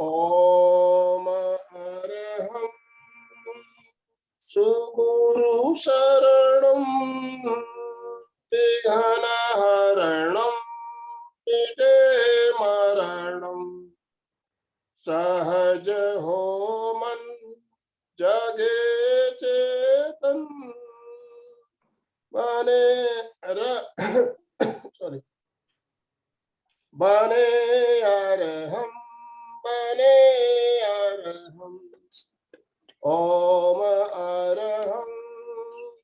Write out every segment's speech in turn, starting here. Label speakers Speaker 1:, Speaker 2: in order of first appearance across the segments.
Speaker 1: ओम अरहं सुगुरु शरणं विघ्नहरणं मिटे मरणं सहज हो मन जगे चेतन बने सॉरी बने अरहं बने अरहं ओम अरहं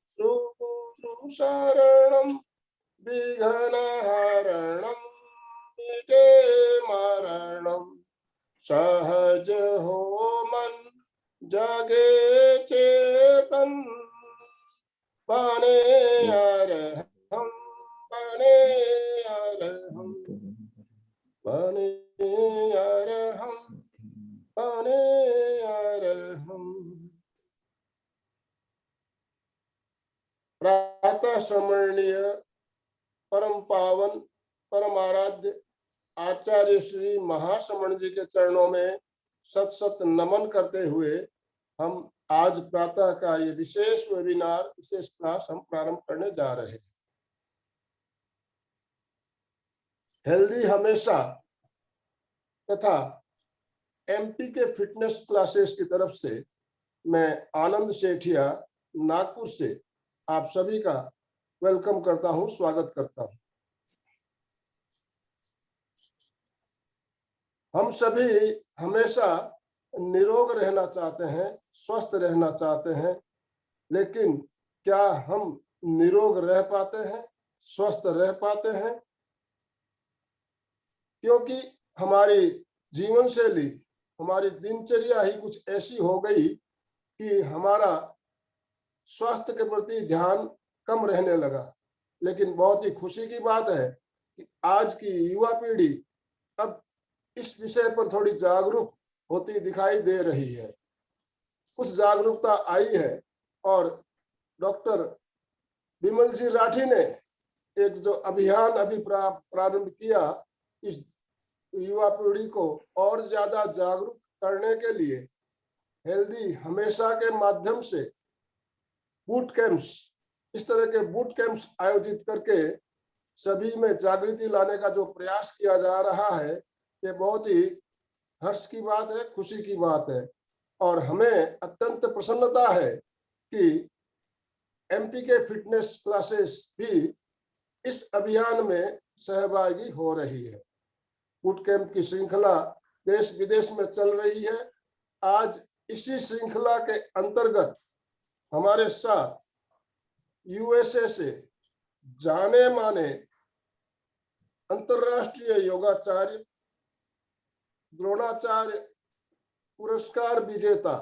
Speaker 1: सुगुरु शरणं विघ्नहरणं मिटे मरणं सहज हो मन जगे चेतन बने अरहं बने अरहं बने अरहं बने अरहं। प्रातः स्मरणीय परम पावन परम आराध्य आचार्य श्री महाश्रमण जी के चरणों में सत सत नमन करते हुए हम आज प्रातः का ये विशेष वेबिनार विशेष क्लास हम प्रारंभ करने जा रहे हैं। हेल्दी हमेशा तथा एमपी के फिटनेस क्लासेस की तरफ से मैं आनंद सेठिया नागपुर से आप सभी का वेलकम करता हूं, स्वागत करता हूं। हम सभी हमेशा निरोग रहना चाहते हैं, स्वस्थ रहना चाहते हैं, लेकिन क्या हम निरोग रह पाते हैं, स्वस्थ रह पाते हैं? क्योंकि हमारी जीवन शैली, हमारी दिनचर्या ही कुछ ऐसी हो गई कि हमारा स्वास्थ्य के प्रति ध्यान कम रहने लगा। लेकिन बहुत ही खुशी की बात है कि आज की युवा पीढ़ी अब इस विषय पर थोड़ी जागरूक होती दिखाई दे रही है। कुछ जागरूकता आई है और डॉक्टर विमल जी राठी ने एक जो अभियान अभी प्रारंभ किया, इस युवा पीढ़ी को और ज्यादा जागरूक करने के लिए हेल्दी हमेशा के माध्यम से बूट कैंप्स, इस तरह के बूट कैंप्स आयोजित करके सभी में जागृति लाने का जो प्रयास किया जा रहा है, ये बहुत ही हर्ष की बात है, खुशी की बात है। और हमें अत्यंत प्रसन्नता है कि एमपी के फिटनेस क्लासेस भी इस अभियान में सहभागी हो रही है। बूट कैंप की श्रृंखला देश विदेश में चल रही है। आज इसी श्रृंखला के अंतर्गत हमारे साथ यूएसए से जाने माने अंतर्राष्ट्रीय योगाचार्य, द्रोणाचार्य पुरस्कार विजेता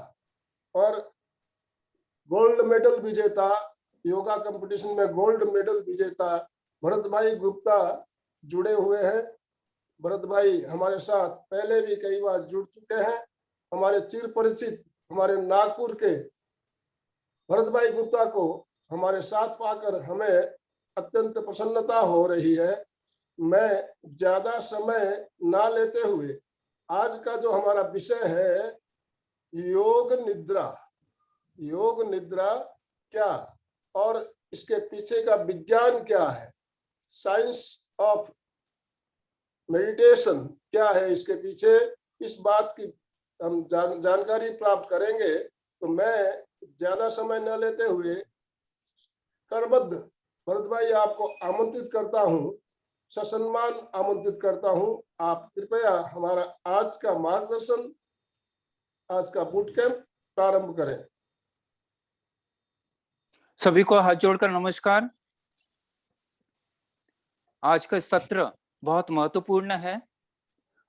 Speaker 1: और गोल्ड मेडल विजेता, योगा कंपटीशन में गोल्ड मेडल विजेता भरत भाई गुप्ता जुड़े हुए हैं। भरत भाई हमारे साथ पहले भी कई बार जुड़ चुके हैं। हमारे चिर परिचित हमारे नागपुर के भरत भाई गुप्ता को हमारे साथ पाकर हमें अत्यंत प्रसन्नता हो रही है। मैं ज्यादा समय ना लेते हुए आज का जो हमारा विषय है योग निद्रा, योग निद्रा क्या और इसके पीछे का विज्ञान क्या है, साइंस ऑफ मेडिटेशन क्या है इसके पीछे, इस बात की हम जानकारी प्राप्त करेंगे। तो मैं ज्यादा समय न लेते हुए करबद्ध भरत भाई आपको आमंत्रित करता हूं, ससम्मान आमंत्रित करता हूं। आप कृपया हमारा आज का मार्गदर्शन, आज का बूट कैंप प्रारंभ करें।
Speaker 2: सभी को हाथ जोड़कर नमस्कार। आज का सत्र बहुत महत्वपूर्ण है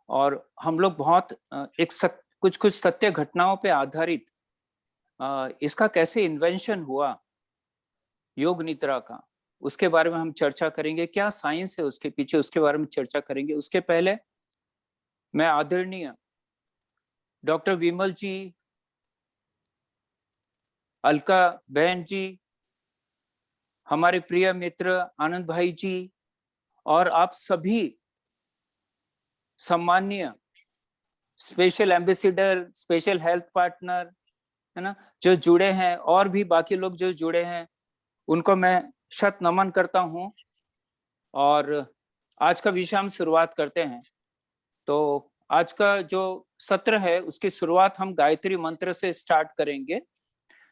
Speaker 2: और हम लोग बहुत कुछ सत्य घटनाओं पे आधारित इसका कैसे इन्वेंशन हुआ योग निद्रा का, उसके बारे में हम चर्चा करेंगे। क्या साइंस है उसके पीछे, उसके बारे में चर्चा करेंगे। उसके पहले मैं आदरणीय डॉक्टर विमल जी, अलका बहन जी, हमारे प्रिय मित्र आनंद भाई जी और आप सभी सम्माननीय special ambassador, special health partner, है ना, जो जुड़े हैं, और भी बाकी लोग जो जुड़े हैं, उनको मैं शत नमन करता हूँ। और आज का विषय हम शुरुआत करते हैं। तो आज का जो सत्र है उसकी शुरुआत हम गायत्री मंत्र से स्टार्ट करेंगे।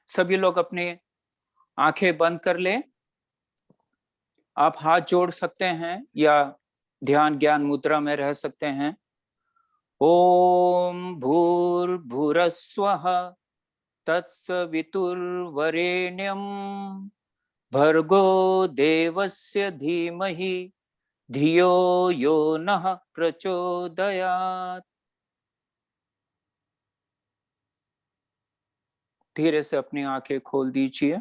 Speaker 2: सभी लोग अपनी आंखें बंद कर लें। आप हाथ जोड़ सकते हैं या ध्यान ज्ञान मुद्रा में रह सकते हैं। ओम भूर्भुवस्सुवः तत्सवितुर्वरेण्यं भर्गो देवस्य धीमहि धियो यो नः प्रचोदयात्। धीरे से अपनी आंखें खोल दीजिए।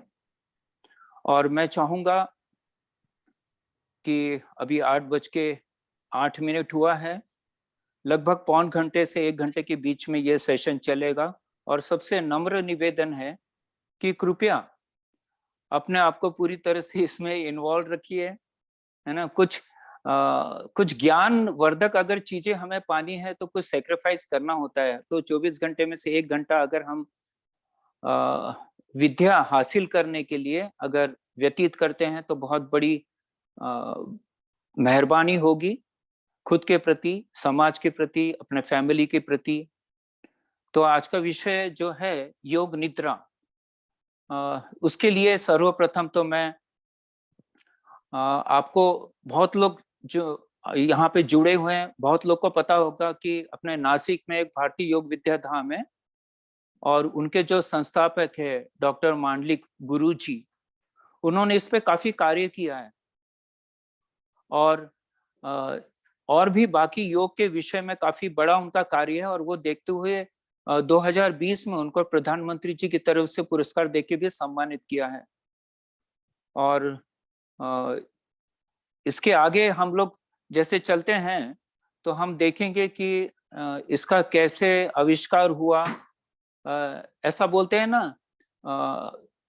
Speaker 2: और मैं चाहूंगा कि अभी 8:08 हुआ है। लगभग पौन घंटे से 1 घंटे के बीच में ये सेशन चलेगा। और सबसे नम्र निवेदन है कि कृपया अपने आप को पूरी तरह से इसमें इन्वॉल्व रखिए, है ना। कुछ ज्ञान वर्धक अगर चीजें हमें पानी है तो कुछ सेक्रीफाइस करना होता है। तो 24 घंटे में से 1 घंटा अगर हम विद्या हासिल करने के लिए अगर व्यतीत करते हैं तो बहुत बड़ी मेहरबानी होगी खुद के प्रति, समाज के प्रति, अपने फैमिली के प्रति। तो आज का विषय जो है योग निद्रा, उसके लिए सर्वप्रथम तो मैं आपको, बहुत लोग जो यहाँ पे जुड़े हुए हैं, बहुत लोग को पता होगा कि अपने नासिक में एक भारतीय योग विद्या धाम है और उनके जो संस्थापक है डॉक्टर मांडलिक गुरु जी, उन्होंने इस पे काफी कार्य किया है। और भी बाकी योग के विषय में काफी बड़ा उनका कार्य है। और वो देखते हुए 2020 में उनको प्रधानमंत्री जी की तरफ से पुरस्कार देके भी सम्मानित किया है। और इसके आगे हम लोग जैसे चलते हैं तो हम देखेंगे कि इसका कैसे आविष्कार हुआ। ऐसा बोलते हैं ना,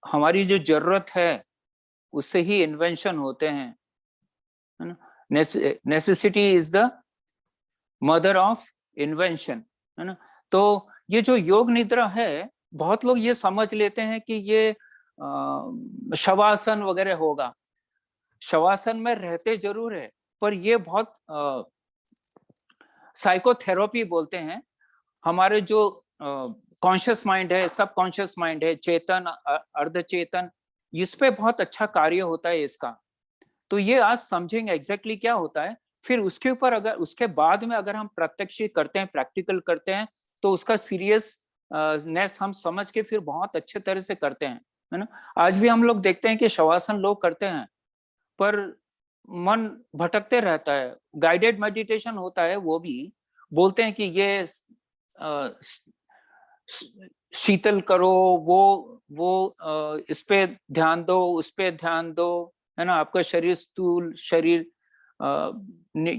Speaker 2: हमारी जो जरूरत है उससे ही इन्वेंशन होते हैं, है ना। Necessity is the mother of invention, है ना। तो ये जो योग निद्रा है, बहुत लोग ये समझ लेते हैं कि ये शवासन वगैरह होगा। शवासन में रहते जरूर है, पर ये बहुत साइकोथेरेपी बोलते हैं। हमारे जो कॉन्शियस माइंड है, सब कॉन्शियस माइंड है, चेतन अर्धचेतन, इस पे बहुत अच्छा कार्य होता है इसका। तो ये आज समझेंगे एग्जैक्टली क्या होता है। फिर उसके ऊपर अगर उसके बाद में अगर हम प्रत्यक्ष करते हैं, प्रैक्टिकल करते हैं, तो उसका सीरियसनेस हम समझ के फिर बहुत अच्छे तरह से करते हैं, है ना। आज भी हम लोग देखते हैं कि शवासन लोग करते हैं पर मन भटकते रहता है। गाइडेड मेडिटेशन होता है, वो भी बोलते हैं कि ये शीतल करो, वो इस पे ध्यान दो, उस पे ध्यान दो, है ना। आपका शरीर स्थूल शरीर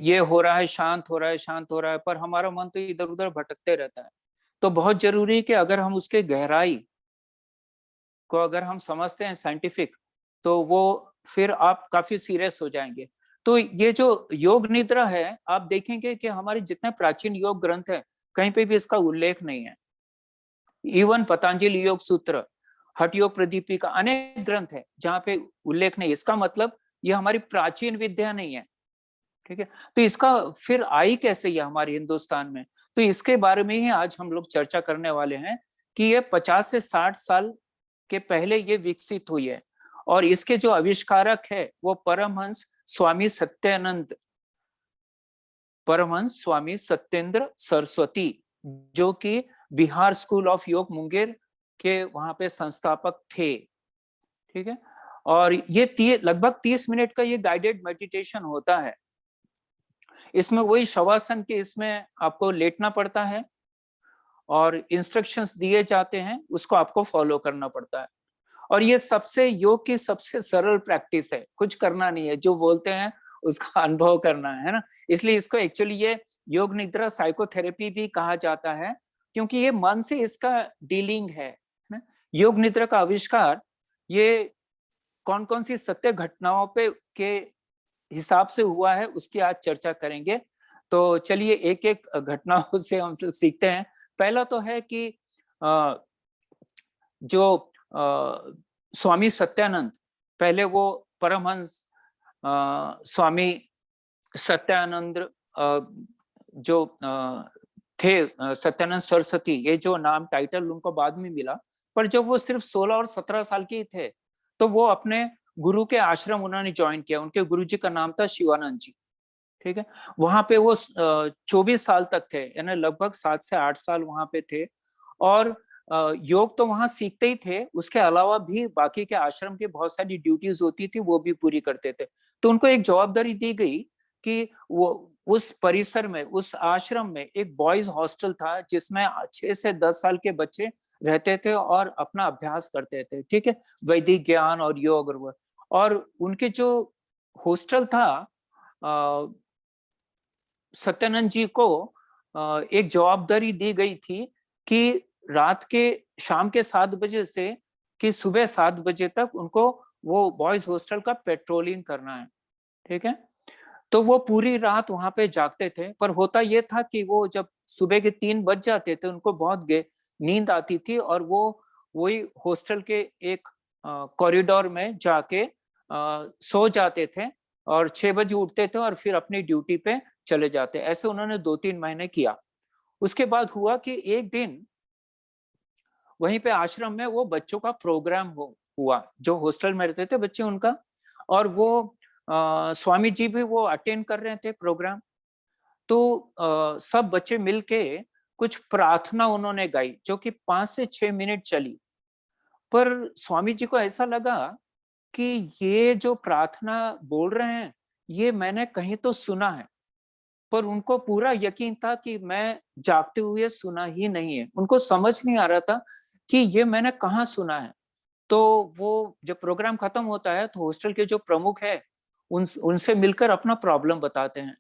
Speaker 2: ये हो रहा है, शांत हो रहा है, शांत हो रहा है, पर हमारा मन तो इधर उधर भटकते रहता है। तो बहुत जरूरी है कि अगर हम उसके गहराई को अगर हम समझते हैं साइंटिफिक, तो वो फिर आप काफी सीरियस हो जाएंगे। तो ये जो योग निद्रा है, आप देखेंगे कि हमारे जितने प्राचीन योग ग्रंथ हैं, कहीं पे भी इसका उल्लेख नहीं है। इवन पतंजलि योग सूत्र, हठ योग प्रदीपिका, अनेक ग्रंथ है जहाँ पे उल्लेख नहीं। इसका मतलब ये हमारी प्राचीन विद्या नहीं है, ठीक है। तो इसका फिर आई कैसे ये हमारे हिंदुस्तान में, तो इसके बारे में ही आज हम लोग चर्चा करने वाले हैं कि ये 50 से 60 साल के पहले ये विकसित हुई है। और इसके जो आविष्कारक है वो परमहंस स्वामी सत्यानंद, परमहंस स्वामी सत्येंद्र सरस्वती, जो कि बिहार स्कूल ऑफ योग मुंगेर के वहां पे संस्थापक थे, ठीक है। और ये लगभग 30 मिनट का ये गाइडेड मेडिटेशन होता है। इसमें वही शवासन के, इसमें आपको लेटना पड़ता है और इंस्ट्रक्शंस दिए जाते हैं, उसको आपको फॉलो करना पड़ता है। और ये सबसे योग की सबसे सरल प्रैक्टिस है, कुछ करना नहीं है, जो बोलते हैं उसका अनुभव करना है ना। इसलिए इसको एक्चुअली ये योग निद्रा साइकोथेरेपी भी कहा जाता है, क्योंकि ये मन से इसका डीलिंग है ना। योग निद्रा का आविष्कार ये कौन कौन सी सत्य घटनाओं पे के हिसाब से हुआ है, उसकी आज चर्चा करेंगे। तो चलिए एक एक घटनाओं से हम लोग सीखते हैं। पहला तो है कि जो स्वामी सत्यानंद, पहले वो परमहंस स्वामी सत्यानंद जो थे, सत्यानंद सरस्वती, ये जो नाम टाइटल उनको बाद में मिला, पर जब वो सिर्फ 16 और 17 साल के थे तो वो अपने गुरु के आश्रम उन्होंने ज्वाइन किया। उनके गुरु जी का नाम था शिवानंद जी, ठीक है। वहां पे वो 24 साल तक थे, यानी लगभग 7 से 8 साल वहां पे थे। और योग तो वहां सीखते ही थे, उसके अलावा भी बाकी के आश्रम की बहुत सारी ड्यूटीज होती थी, वो भी पूरी करते थे। तो उनको एक जवाबदारी दी गई कि वो उस परिसर में, उस आश्रम में एक बॉयज हॉस्टल था जिसमें 6 से 10 साल के बच्चे रहते थे और अपना अभ्यास करते थे, ठीक है, वैदिक ज्ञान और योग और वो। और उनके जो हॉस्टल था, सत्यानंद जी को एक जवाबदारी दी गई थी कि रात के शाम के 7 बजे से कि सुबह 7 बजे तक उनको वो बॉयज हॉस्टल का पेट्रोलिंग करना है, ठीक है। तो वो पूरी रात वहां पे जागते थे, पर होता ये था कि वो जब सुबह के 3 बज जाते थे उनको बहुत नींद आती थी, और वो वही हॉस्टल के एक कॉरिडोर में जाके सो जाते थे और 6 बजे उठते थे और फिर अपनी ड्यूटी पे चले जाते। ऐसे उन्होंने 2-3 महीने किया। उसके बाद हुआ कि एक दिन वहीं पे आश्रम में वो बच्चों का प्रोग्राम हुआ, जो हॉस्टल में रहते थे बच्चे उनका, और वो स्वामी जी भी वो अटेंड कर रहे थे प्रोग्राम। तो सब बच्चे मिलके कुछ प्रार्थना उन्होंने गाई, जो कि 5 से 6 मिनट चली। पर स्वामी जी को ऐसा लगा कि ये जो प्रार्थना बोल रहे हैं, ये मैंने कहीं तो सुना है, पर उनको पूरा यकीन था कि मैं जागते हुए सुना ही नहीं है। उनको समझ नहीं आ रहा था कि ये मैंने कहाँ सुना है। तो वो जब प्रोग्राम खत्म होता है तो हॉस्टल के जो प्रमुख है उनसे मिलकर अपना प्रॉब्लम बताते हैं।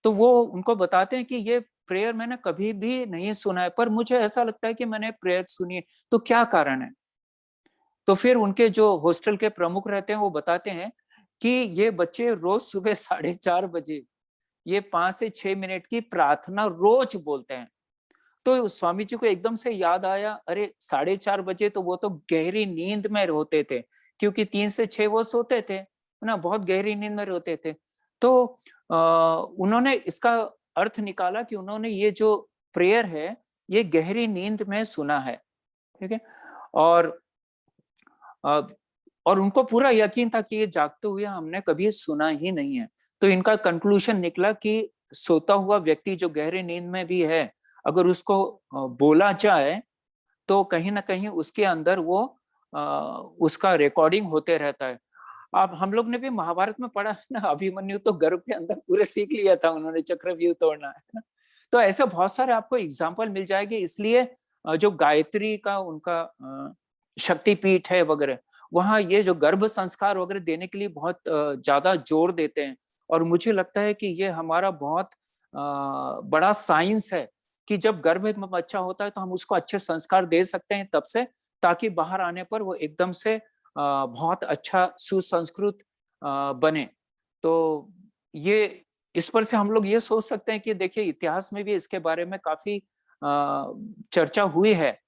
Speaker 2: तो वो उनको बताते हैं कि ये प्रेयर मैंने कभी भी नहीं सुना है, पर मुझे ऐसा लगता है कि मैंने प्रेयर सुनी है, तो क्या कारण है। तो फिर उनके जो हॉस्टल के प्रमुख रहते हैं वो बताते हैं कि ये बच्चे रोज सुबह 4:30 बजे ये 5 से 6 मिनट की प्रार्थना रोज बोलते हैं। तो स्वामी जी को एकदम से याद आया, अरे 4:30 बजे तो वो तो गहरी नींद में होते थे, क्योंकि 3 से 6 वो सोते थे, है ना, बहुत गहरी नींद में होते थे। तो उन्होंने इसका अर्थ निकाला कि उन्होंने ये जो प्रेयर है ये गहरी नींद में सुना है, ठीक है। और अ, और उनको पूरा यकीन था कि ये जागते हुए हमने कभी सुना ही नहीं है। तो इनका कंक्लूजन निकला कि सोता हुआ व्यक्ति जो गहरे नींद में भी है, अगर उसको बोला जाए तो कहीं ना कहीं उसके अंदर वो उसका रिकॉर्डिंग होते रहता है। अब हम लोग ने भी महाभारत में पढ़ा है ना, अभिमन्यु तो गर्भ के अंदर पूरे सीख लिया था उन्होंने चक्रव्यूह तोड़ना, है ना। तो ऐसे बहुत सारे आपको एग्जाम्पल मिल जाएंगे। इसलिए जो गायत्री का उनका शक्तिपीठ है वगैरह, वहाँ ये जो गर्भ संस्कार वगैरह देने के लिए बहुत ज्यादा जोर देते हैं। और मुझे लगता है कि ये हमारा बहुत बड़ा साइंस है कि जब गर्भ में बच्चा होता है तो हम उसको अच्छे संस्कार दे सकते हैं तब से, ताकि बाहर आने पर वो एकदम से बहुत अच्छा सुसंस्कृत बने। तो ये इस पर से हम लोग ये सोच सकते हैं कि देखिए इतिहास में भी इसके बारे में काफी चर्चा हुई है।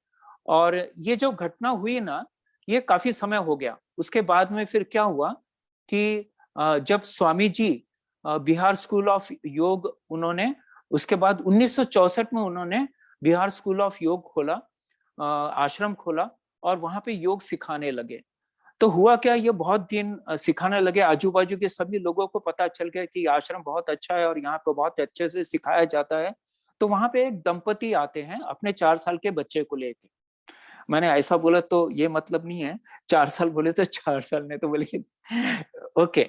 Speaker 2: और ये जो घटना हुई ना, ये काफी समय हो गया। उसके बाद में फिर क्या हुआ कि जब स्वामी जी बिहार स्कूल ऑफ योग उन्होंने, उसके बाद 1964 में उन्होंने बिहार स्कूल ऑफ योग खोला, आश्रम खोला, और वहां पे योग सिखाने लगे। तो हुआ क्या, ये बहुत दिन सिखाने लगे, आजू बाजू के सभी लोगों को पता चल गया कि आश्रम बहुत अच्छा है और यहाँ पे बहुत अच्छे से सिखाया जाता है। तो वहां पे एक दंपति आते हैं अपने 4 साल के बच्चे को लेके। मैंने ऐसा बोला तो ये मतलब नहीं है 4 साल बोले तो 4 साल, नहीं तो बोले ओके,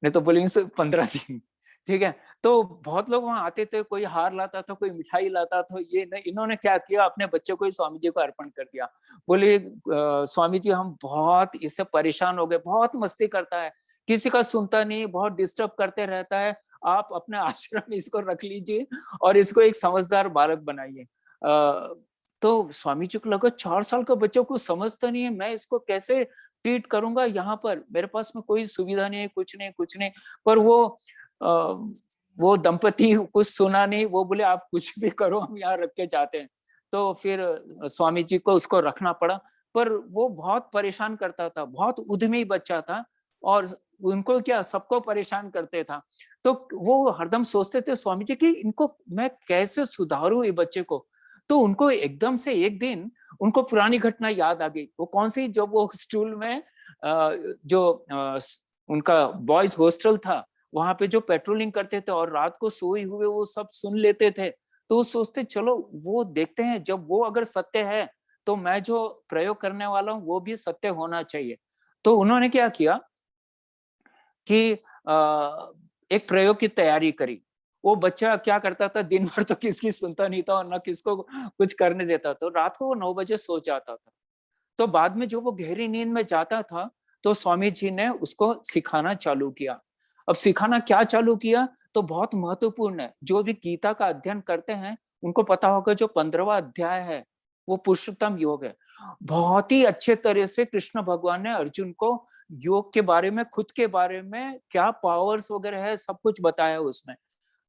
Speaker 2: नहीं तो बोलेंगे 15 दिन, ठीक है। तो बहुत लोग वहां आते थे, कोई हार लाता था, कोई मिठाई लाता था। ये नहीं, इन्होंने क्या किया, अपने बच्चे को ही स्वामी जी को अर्पण कर दिया। बोले स्वामी जी हम बहुत इससे परेशान हो गए, बहुत मस्ती करता है, किसी का सुनता नहीं, बहुत डिस्टर्ब करते रहता है, आप अपने आश्रम में इसको रख लीजिए और इसको एक समझदार बालक बनाइए। तो स्वामी जी को लगा 4 साल का बच्चा को समझता नहीं है, मैं इसको कैसे ट्रीट करूंगा, यहाँ पर मेरे पास में कोई सुविधा नहीं है, कुछ नहीं कुछ नहीं। पर वो वो दंपति कुछ सुना नहीं, वो बोले आप कुछ भी करो, हम यहाँ रख के जाते हैं। तो फिर स्वामी जी को उसको रखना पड़ा। पर वो बहुत परेशान करता था, बहुत उद्यमी बच्चा था, और उनको क्या, सबको परेशान करते था। तो वो हरदम सोचते थे स्वामी जी कि इनको मैं कैसे सुधारूं ये बच्चे को। तो उनको एकदम से एक दिन उनको पुरानी घटना याद आ गई। वो कौन सी, जब वो स्कूल में जो उनका बॉयज हॉस्टल था, वहां पे जो पेट्रोलिंग करते थे और रात को सोए हुए वो सब सुन लेते थे। तो वो सोचते चलो वो देखते हैं, जब वो अगर सत्य है तो मैं जो प्रयोग करने वाला हूँ वो भी सत्य होना चाहिए। तो उन्होंने क्या किया कि एक प्रयोग की तैयारी करी। वो बच्चा क्या करता था, दिन भर तो किसकी सुनता नहीं था और न किसको कुछ करने देता, तो रात को वो 9 बजे सो जाता था। तो बाद में जो वो गहरी नींद में जाता था, तो स्वामी जी ने उसको सिखाना चालू किया। अब सिखाना क्या चालू किया, तो बहुत महत्वपूर्ण है। जो भी गीता का अध्ययन करते हैं उनको पता होगा, जो 15वां अध्याय है वो पुरुषोत्तम योग है। बहुत ही अच्छे तरह से कृष्ण भगवान ने अर्जुन को योग के बारे में, खुद के बारे में, क्या पावर्स वगैरह है, सब कुछ बताया उसमें।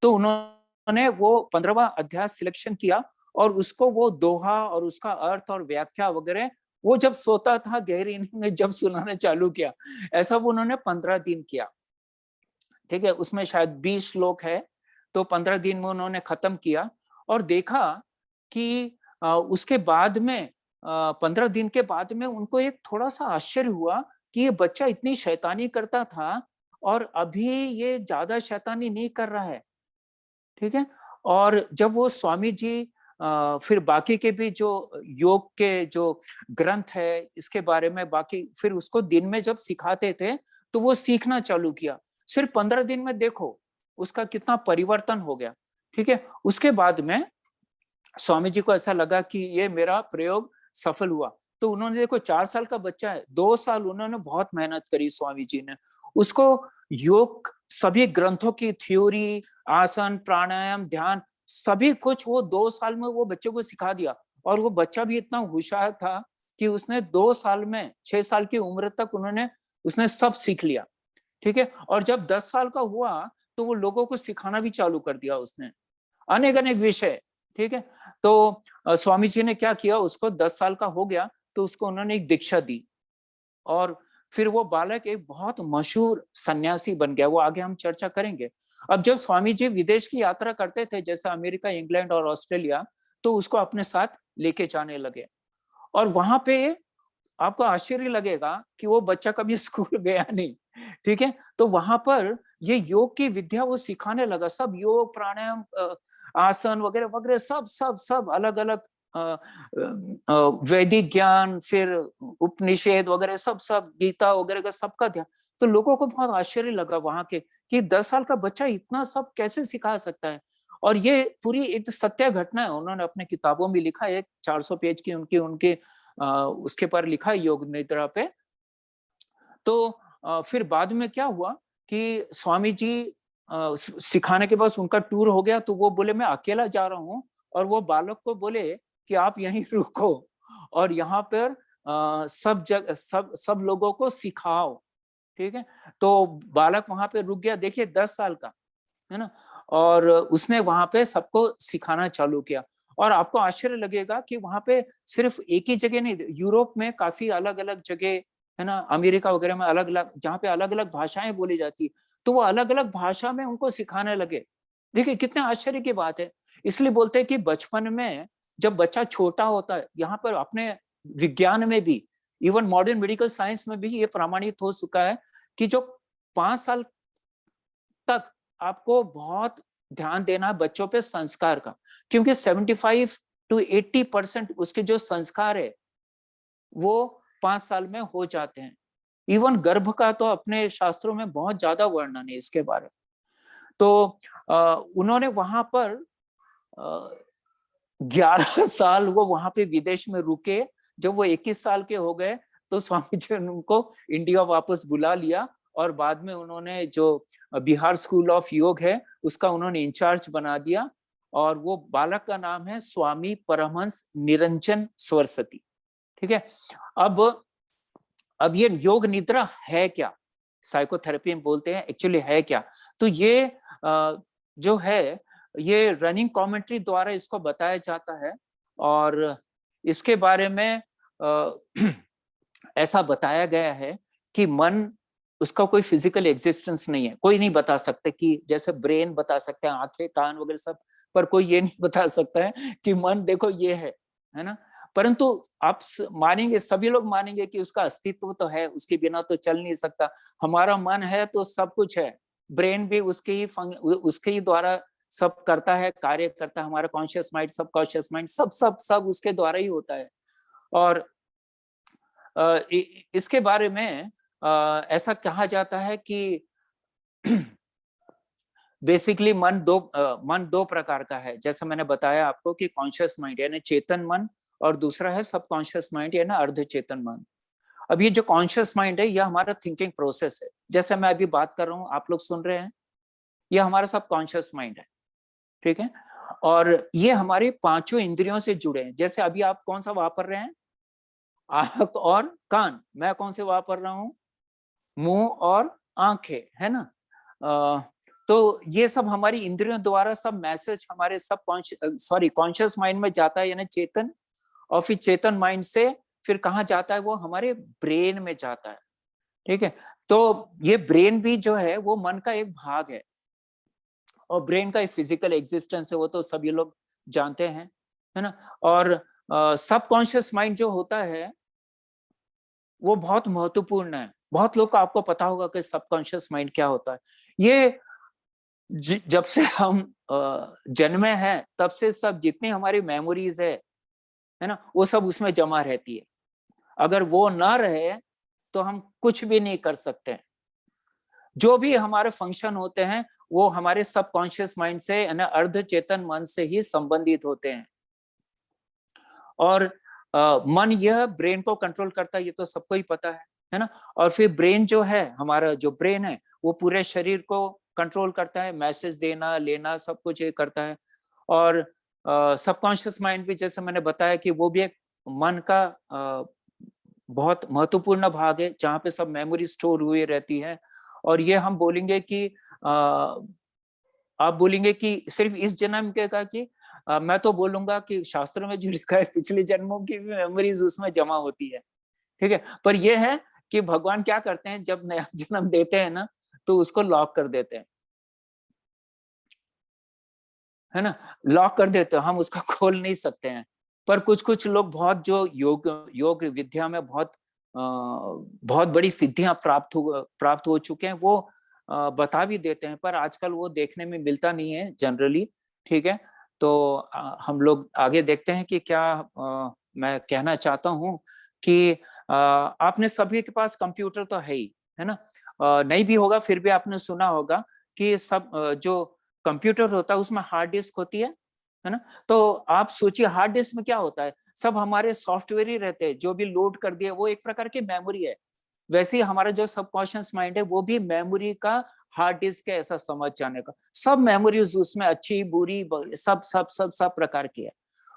Speaker 2: तो उन्होंने वो 15वां अध्याय सिलेक्शन किया, और उसको वो दोहा और उसका अर्थ और व्याख्या वगैरह वो जब सोता था गहरी नींद में, जब सुनाना चालू किया। ऐसा वो उन्होंने 15 दिन किया। ठीक है, उसमें शायद 20 श्लोक है, तो 15 दिन में उन्होंने खत्म किया। और देखा कि उसके बाद में 15 दिन के बाद में उनको एक थोड़ा सा आश्चर्य हुआ कि ये बच्चा इतनी शैतानी करता था और अभी ये ज्यादा शैतानी नहीं कर रहा है। ठीक है। और जब वो स्वामी जी फिर बाकी के भी जो योग के जो ग्रंथ है इसके बारे में बाकी फिर उसको दिन में जब सिखाते थे, तो वो सीखना चालू किया। सिर्फ 15 दिन में देखो उसका कितना परिवर्तन हो गया। ठीक है। उसके बाद में स्वामी जी को ऐसा लगा कि ये मेरा प्रयोग सफल हुआ। तो उन्होंने, देखो 4 साल का बच्चा है, 2 साल उन्होंने बहुत मेहनत करी स्वामी जी ने। उसको योग सभी ग्रंथों की थ्योरी, आसन, प्राणायाम, ध्यान, सभी कुछ वो 2 साल में वो बच्चे को सिखा दिया। और वो बच्चा भी इतना होशियार था कि उसने 2 साल में 6 साल की उम्र तक उसने सब सीख लिया। ठीक है। और जब 10 साल का हुआ तो वो लोगों को सिखाना भी चालू कर दिया उसने, अनेक अनेक विषय। ठीक है। तो स्वामी जी ने क्या किया, उसको 10 साल का हो गया तो उसको उन्होंने एक दीक्षा दी, और फिर वो बालक एक बहुत मशहूर सन्यासी बन गया। वो आगे हम चर्चा करेंगे। अब जब स्वामी जी विदेश की यात्रा करते थे, जैसे अमेरिका, इंग्लैंड और ऑस्ट्रेलिया, तो उसको अपने साथ लेके जाने लगे। और वहां पे आपको आश्चर्य लगेगा कि वो बच्चा कभी स्कूल गया नहीं। ठीक है। तो वहां पर ये योग की विद्या वो सिखाने लगा, सब योग, प्राणायाम, आसन वगैरह वगैरह, सब सब सब अलग अलग वैदिक ज्ञान, फिर उपनिषद वगैरह, सब सब गीता वगैरह का सबका ध्यान। तो लोगों को बहुत आश्चर्य लगा वहां के कि 10 साल का बच्चा इतना सब कैसे सिखा सकता है। और ये पूरी एक सत्य घटना है, उन्होंने अपने किताबों में लिखा है। 400 पेज की उनकी उनके उसके पर लिखा है, योग निद्रा पे। तो फिर बाद में क्या हुआ कि स्वामी जी सिखाने के बाद उनका टूर हो गया, तो वो बोले मैं अकेला जा रहा हूँ, और वो बालक को बोले कि आप यहीं रुको और यहाँ पर सब जगह सब लोगों को सिखाओ। ठीक है। तो बालक वहां पे रुक गया, देखिए 10 साल का है ना। और उसने वहां पे सबको सिखाना चालू किया। और आपको आश्चर्य लगेगा कि वहां पे सिर्फ एक ही जगह नहीं, यूरोप में काफी अलग अलग जगह है ना, अमेरिका वगैरह में अलग अलग, जहाँ पे अलग अलग भाषाएं बोली जाती, तो वो अलग अलग भाषा में उनको सिखाने लगे। देखिए कितने आश्चर्य की बात है। इसलिए बोलते हैं कि बचपन में जब बच्चा छोटा होता है, यहाँ पर अपने विज्ञान में भी, इवन मॉडर्न मेडिकल साइंस में भी ये प्रमाणित हो चुका है कि जो 5 साल तक आपको बहुत ध्यान देना है बच्चों पे संस्कार का, क्योंकि 75 to 80% उसके जो संस्कार है वो 5 साल में हो जाते हैं। इवन गर्भ का तो अपने शास्त्रों में बहुत ज्यादा वर्णन है इसके बारे में। तो उन्होंने वहां पर 11 साल वो वहां पे विदेश में रुके। जब वो 21 साल के हो गए तो स्वामी जी ने उनको इंडिया वापस बुला लिया, और बाद में उन्होंने जो बिहार स्कूल ऑफ योग है उसका उन्होंने इंचार्ज बना दिया। और वो बालक का नाम है स्वामी परमहंस निरंजन सरस्वती। ठीक है। अब ये योग निद्रा है क्या, साइकोथेरेपी में बोलते हैं एक्चुअली है क्या। तो ये जो है ये रनिंग कमेंट्री द्वारा इसको बताया जाता है, और इसके बारे में ऐसा बताया गया है कि मन, उसका कोई फिजिकल एग्जिस्टेंस नहीं है। कोई नहीं बता सकते कि जैसे ब्रेन बता सकते हैं, आंखें कान वगैरह सब, पर कोई ये नहीं बता सकता है कि मन देखो ये है ना। परंतु आप मानेंगे, सभी लोग मानेंगे कि उसका अस्तित्व तो है, उसके बिना तो चल नहीं सकता। हमारा मन है तो सब कुछ है, ब्रेन भी उसके ही द्वारा सब करता है, कार्य करता है। हमारा कॉन्शियस माइंड, सब कॉन्शियस माइंड, सब सब सब उसके द्वारा ही होता है। और इसके बारे में ऐसा कहा जाता है कि बेसिकली मन दो प्रकार का है। जैसे मैंने बताया आपको कि कॉन्शियस माइंड यानी चेतन मन, और दूसरा है सब कॉन्शियस माइंड यानी अर्ध चेतन मन। अब ये जो कॉन्शियस माइंड है, यह हमारा थिंकिंग प्रोसेस है। जैसे मैं अभी बात कर रहा हूँ, आप लोग सुन रहे हैं, ये हमारा सब कॉन्शियस माइंड है, ठीक है। और ये हमारे पांचों इंद्रियों से जुड़े हैं। जैसे अभी आप कौन सा वापर रहे हैं? आंख और कान। मैं कौन से वापर रहा हूँ? मुंह और आंखें, है ना। तो ये सब हमारी इंद्रियों द्वारा सब मैसेज हमारे सब कॉन्शियस माइंड में जाता है, यानी चेतन, और फिर चेतन माइंड से फिर कहाँ जाता है? वो हमारे ब्रेन में जाता है, ठीक है। तो ये ब्रेन भी जो है वो मन का एक भाग है, और ब्रेन का एक फिजिकल एग्जिस्टेंस है, वो तो सभी लोग जानते हैं, है ना। और सबकॉन्शियस माइंड जो होता है वो बहुत महत्वपूर्ण है। बहुत लोग को आपको पता होगा कि सबकॉन्शियस माइंड क्या होता है। ये जब से हम जन्मे हैं तब से सब जितनी हमारी मेमोरीज है ना, वो सब उसमें जमा रहती है। अगर वो ना रहे तो हम कुछ भी नहीं कर सकते। जो भी हमारे फंक्शन होते हैं वो हमारे सबकॉन्शियस माइंड से, यानी अर्ध चेतन मन से ही संबंधित होते हैं। और मन यह ब्रेन को कंट्रोल करता है, ये तो सबको ही पता है ना। और फिर ब्रेन जो है, हमारा जो ब्रेन है, वो पूरे शरीर को कंट्रोल करता है, मैसेज देना लेना सब कुछ ये करता है। और सबकॉन्शियस माइंड भी, जैसे मैंने बताया कि वो भी एक मन का बहुत महत्वपूर्ण भाग है, जहाँ पे सब मेमोरी स्टोर हुई रहती है। और ये हम बोलेंगे कि आप बोलेंगे कि सिर्फ इस जन्म के का कि मैं तो बोलूंगा कि शास्त्रों में जो लिखा है पिछले जन्मों की भी मेमोरीज उसमें जमा होती है, ठीक है। पर यह है कि भगवान क्या करते हैं, जब नया जन्म देते हैं ना, तो उसको लॉक कर देते हैं, है ना। लॉक कर देते हैं, हम उसका खोल नहीं सकते हैं। पर कुछ कुछ लोग बहुत जो योग योग विद्या में बहुत बड़ी सिद्धियां प्राप्त हो चुके हैं, वो बता भी देते हैं। पर आजकल वो देखने में मिलता नहीं है जनरली, ठीक है। तो हम लोग आगे देखते हैं कि क्या मैं कहना चाहता हूँ कि आपने सभी के पास कंप्यूटर तो है ना। नहीं भी होगा फिर भी आपने सुना होगा कि सब जो कंप्यूटर होता है उसमें हार्ड डिस्क होती है ना। तो आप सोचिए हार्ड डिस्क में क्या होता है, सब हमारे सॉफ्टवेयर ही रहते हैं, जो भी लोड कर दिए वो एक प्रकार की मेमोरी है। वैसे ही हमारा जो सबकॉन्शियस माइंड है वो भी मेमोरी का हार्ड डिस्क है, ऐसा समझ जाने का। सब मेमोरीज उसमें अच्छी बुरी सब सब सब सब प्रकार की है।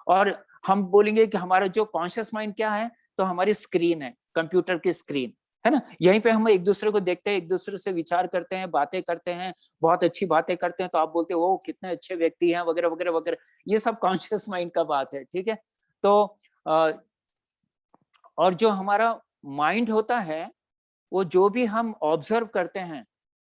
Speaker 2: और हम बोलेंगे कि हमारा जो कॉन्शियस माइंड क्या है, तो हमारी स्क्रीन है, कंप्यूटर की स्क्रीन, है ना। यहीं पे हम एक दूसरे को देखते हैं, एक दूसरे से विचार करते हैं, बातें करते हैं, बहुत अच्छी बातें करते हैं, तो आप बोलते हो कितने अच्छे व्यक्ति हैं वगैरह वगैरह वगैरह। ये सब कॉन्शियस माइंड का बात है, ठीक है। तो और जो हमारा माइंड होता है, वो जो भी हम ऑब्जर्व करते हैं,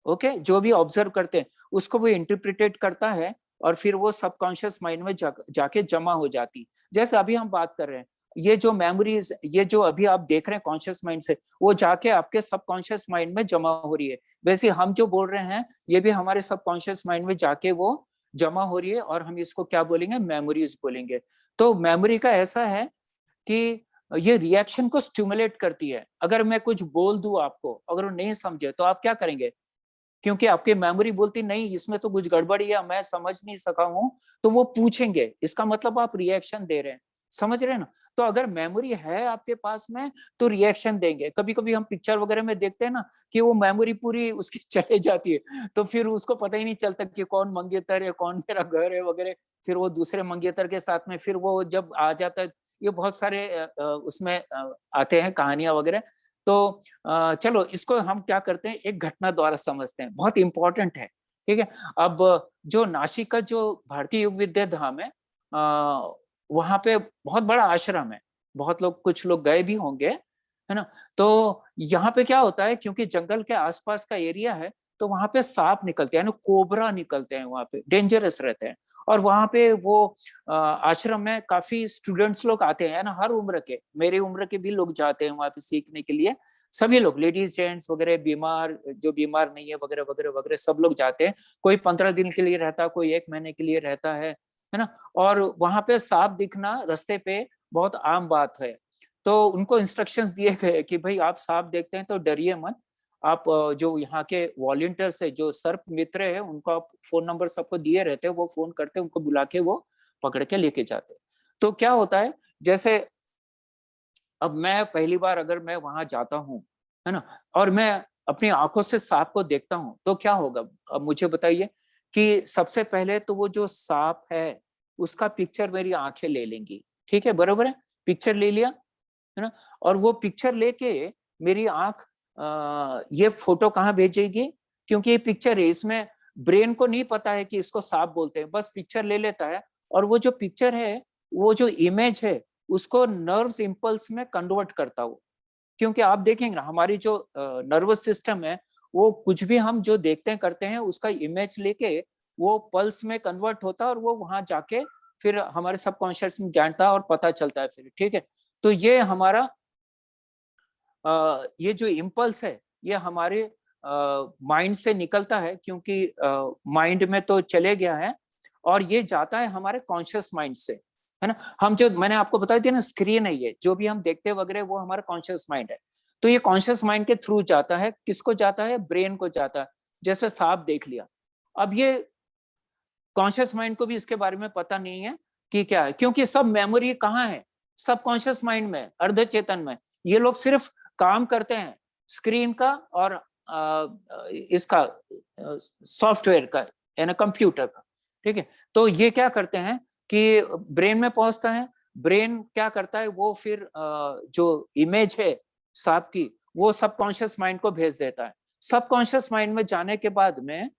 Speaker 2: ओके, जो भी ऑब्जर्व करते हैं उसको वो इंटरप्रिटेट करता है, और फिर वो सबकॉन्शियस माइंड में जाके जमा हो जाती। जैसे अभी हम बात कर रहे हैं, ये जो मेमोरीज, ये जो अभी आप देख रहे हैं कॉन्शियस माइंड से, वो जाके आपके सबकॉन्शियस माइंड में जमा हो रही है। वैसे हम जो बोल रहे हैं ये भी हमारे सबकॉन्शियस माइंड में जाके वो जमा हो रही है, और हम इसको क्या बोलेंगे, मेमोरीज बोलेंगे। तो मेमोरी का ऐसा है कि ये रिएक्शन को स्टिमुलेट करती है। अगर मैं कुछ बोल दूं आपको, अगर वो नहीं समझे तो आप क्या करेंगे? क्योंकि आपकी मेमोरी बोलती नहीं इसमें तो कुछ गड़बड़ी है, मैं समझ नहीं सका हूं, तो वो पूछेंगे, इसका मतलब आप रिएक्शन दे रहे हैं, समझ रहे हैं ना। तो अगर मेमोरी है आपके पास में तो रिएक्शन देंगे। कभी कभी हम पिक्चर वगैरह में देखते हैं ना कि वो मेमोरी पूरी उसकी चले जाती है, तो फिर उसको पता ही नहीं चलता कि कौन मंगेतर है, कौन मेरा घर है वगैरह। फिर वो दूसरे मंगेतर के साथ में फिर वो जब आ जाता है, ये बहुत सारे उसमें आते हैं कहानियां वगैरह। तो चलो इसको हम क्या करते हैं, एक घटना द्वारा समझते हैं, बहुत इंपॉर्टेंट है, ठीक है। अब जो नासिक का जो भारतीय युग विद्या धाम है, वहां पे बहुत बड़ा आश्रम है, बहुत लोग, कुछ लोग गए भी होंगे, है ना। तो यहाँ पे क्या होता है, क्योंकि जंगल के आसपास का एरिया है, तो वहां पे सांप निकलते हैं, यानी कोबरा निकलते हैं, वहां पे डेंजरस रहते हैं। और वहां पे वो आश्रम में काफी स्टूडेंट्स लोग आते हैं, ना, हर उम्र के, मेरी उम्र के भी लोग जाते हैं वहां पे सीखने के लिए। सभी लोग, लेडीज जेंट्स वगैरह, बीमार, जो बीमार नहीं है वगैरह वगैरह वगैरह, सब लोग जाते हैं। कोई 15 दिन के लिए रहता, कोई 1 महीने के लिए रहता है ना। और वहां पे सांप दिखना रास्ते पे बहुत आम बात है। तो उनको इंस्ट्रक्शंस दिए गए कि भाई आप सांप देखते हैं तो डरिए मत, आप जो यहाँ के वॉलंटियर्स है, जो सर्प मित्र है, उनको आप फोन नंबर सबको दिए रहते हैं, वो फोन करते हैं, उनको बुला के वो पकड़ के लेके जाते हैं। तो क्या होता है, जैसे अब मैं पहली बार अगर मैं वहां जाता हूँ, है ना, और मैं अपनी आंखों से सांप को देखता हूँ, तो क्या होगा? अब मुझे बताइए कि सबसे पहले तो वो जो सांप है उसका पिक्चर मेरी आंखें ले लेंगी, ठीक है, बरोबर है, पिक्चर ले लिया, है ना। और वो पिक्चर लेके मेरी आंख ये फोटो कहाँ भेजेगी? क्योंकि ये पिक्चर है, इसमें ब्रेन को नहीं पता है कि इसको सांप बोलते हैं, बस पिक्चर ले लेता है। और वो जो पिक्चर है, वो जो इमेज है, उसको नर्व्स इम्पल्स में कन्वर्ट करता हो। क्योंकि आप देखेंगे ना, हमारी जो नर्वस सिस्टम है, वो कुछ भी हम जो देखते हैं करते हैं, उसका इमेज लेके वो पल्स में कन्वर्ट होता है, और वो वहां जाके फिर हमारे सबकॉन्शियस में जानता है और पता चलता है फिर, ठीक है। तो ये हमारा ये जो इम्पल्स है, ये हमारे माइंड से निकलता है, क्योंकि माइंड में तो चले गया है, और ये जाता है हमारे कॉन्शियस माइंड से, है ना। हम जो मैंने आपको बता दिया ना, स्क्रीन है ये, जो भी हम देखते वगैरह, वो हमारा कॉन्शियस माइंड है। तो ये कॉन्शियस माइंड के थ्रू जाता है, किसको जाता है? ब्रेन को जाता है। जैसे सांप देख लिया, अब ये कॉन्शियस माइंड को भी इसके बारे में पता नहीं है कि क्या है, क्योंकि सब मेमोरी कहाँ है? सब कॉन्शियस माइंड में, अर्ध चेतन में। ये लोग सिर्फ काम करते हैं स्क्रीन का और इसका सॉफ्टवेयर का, यानी कंप्यूटर का, ठीक है। तो ये क्या करते हैं कि ब्रेन में पहुंचता है, ब्रेन क्या करता है, वो फिर जो इमेज है सांप की, वो सबकॉन्शियस माइंड को भेज देता है। सबकॉन्शियस माइंड में जाने के बाद में,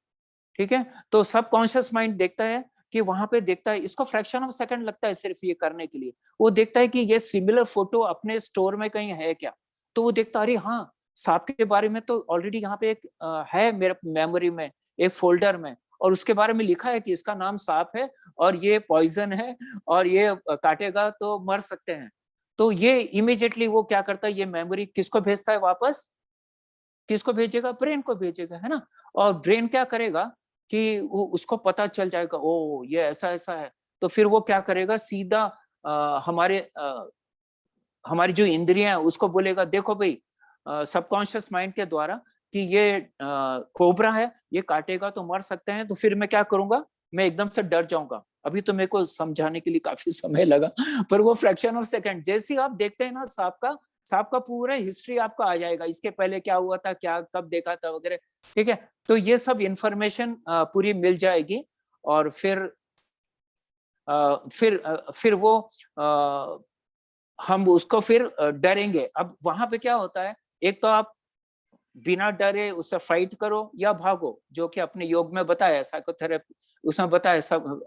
Speaker 2: ठीक है, तो सबकॉन्शियस माइंड देखता है कि वहां पे देखता है, इसको फ्रैक्शन ऑफ सेकंड लगता है सिर्फ ये करने के लिए। वो देखता है कि ये सिमिलर फोटो अपने स्टोर में कहीं है क्या। तो वो देखता है, अरे हाँ, सांप के बारे में तो ऑलरेडी यहाँ पे एक है मेरे मेमोरी में, एक फोल्डर में, और उसके बारे में लिखा है कि इसका नाम सांप है, और ये पॉइजन है, और ये काटेगा तो मर सकते हैं। तो ये इमीडिएटली वो क्या करता है, ये मेमोरी किसको भेजता है वापस? किसको भेजेगा? ब्रेन को भेजेगा, है ना। और ब्रेन क्या करेगा कि वो उसको पता चल जाएगा, ओ ये ऐसा ऐसा है। तो फिर वो क्या करेगा, सीधा हमारी जो इंद्रियां है उसको बोलेगा, देखो भाई, सबकॉन्शियस माइंड के द्वारा, कि ये कोबरा है, ये काटेगा तो मर सकते हैं। तो फिर मैं क्या करूंगा? मैं एकदम से डर जाऊंगा। अभी तो मेरे को समझाने के लिए काफी समय लगा, पर वो फ्रैक्शन ऑफ सेकंड, जैसे ही आप देखते हैं ना सांप का पूरा हिस्ट्री आपको आ जाएगा, इसके पहले क्या हुआ था, क्या कब देखा था वगैरह, ठीक है। तो ये सब इंफॉर्मेशन पूरी मिल जाएगी, और फिर वो हम उसको फिर डरेंगे। अब वहां पे क्या होता है, एक तो आप बिना डरे उससे फाइट करो या भागो, जो कि अपने योग में बताया, साइकोथेरेपी उसमें बताया सब,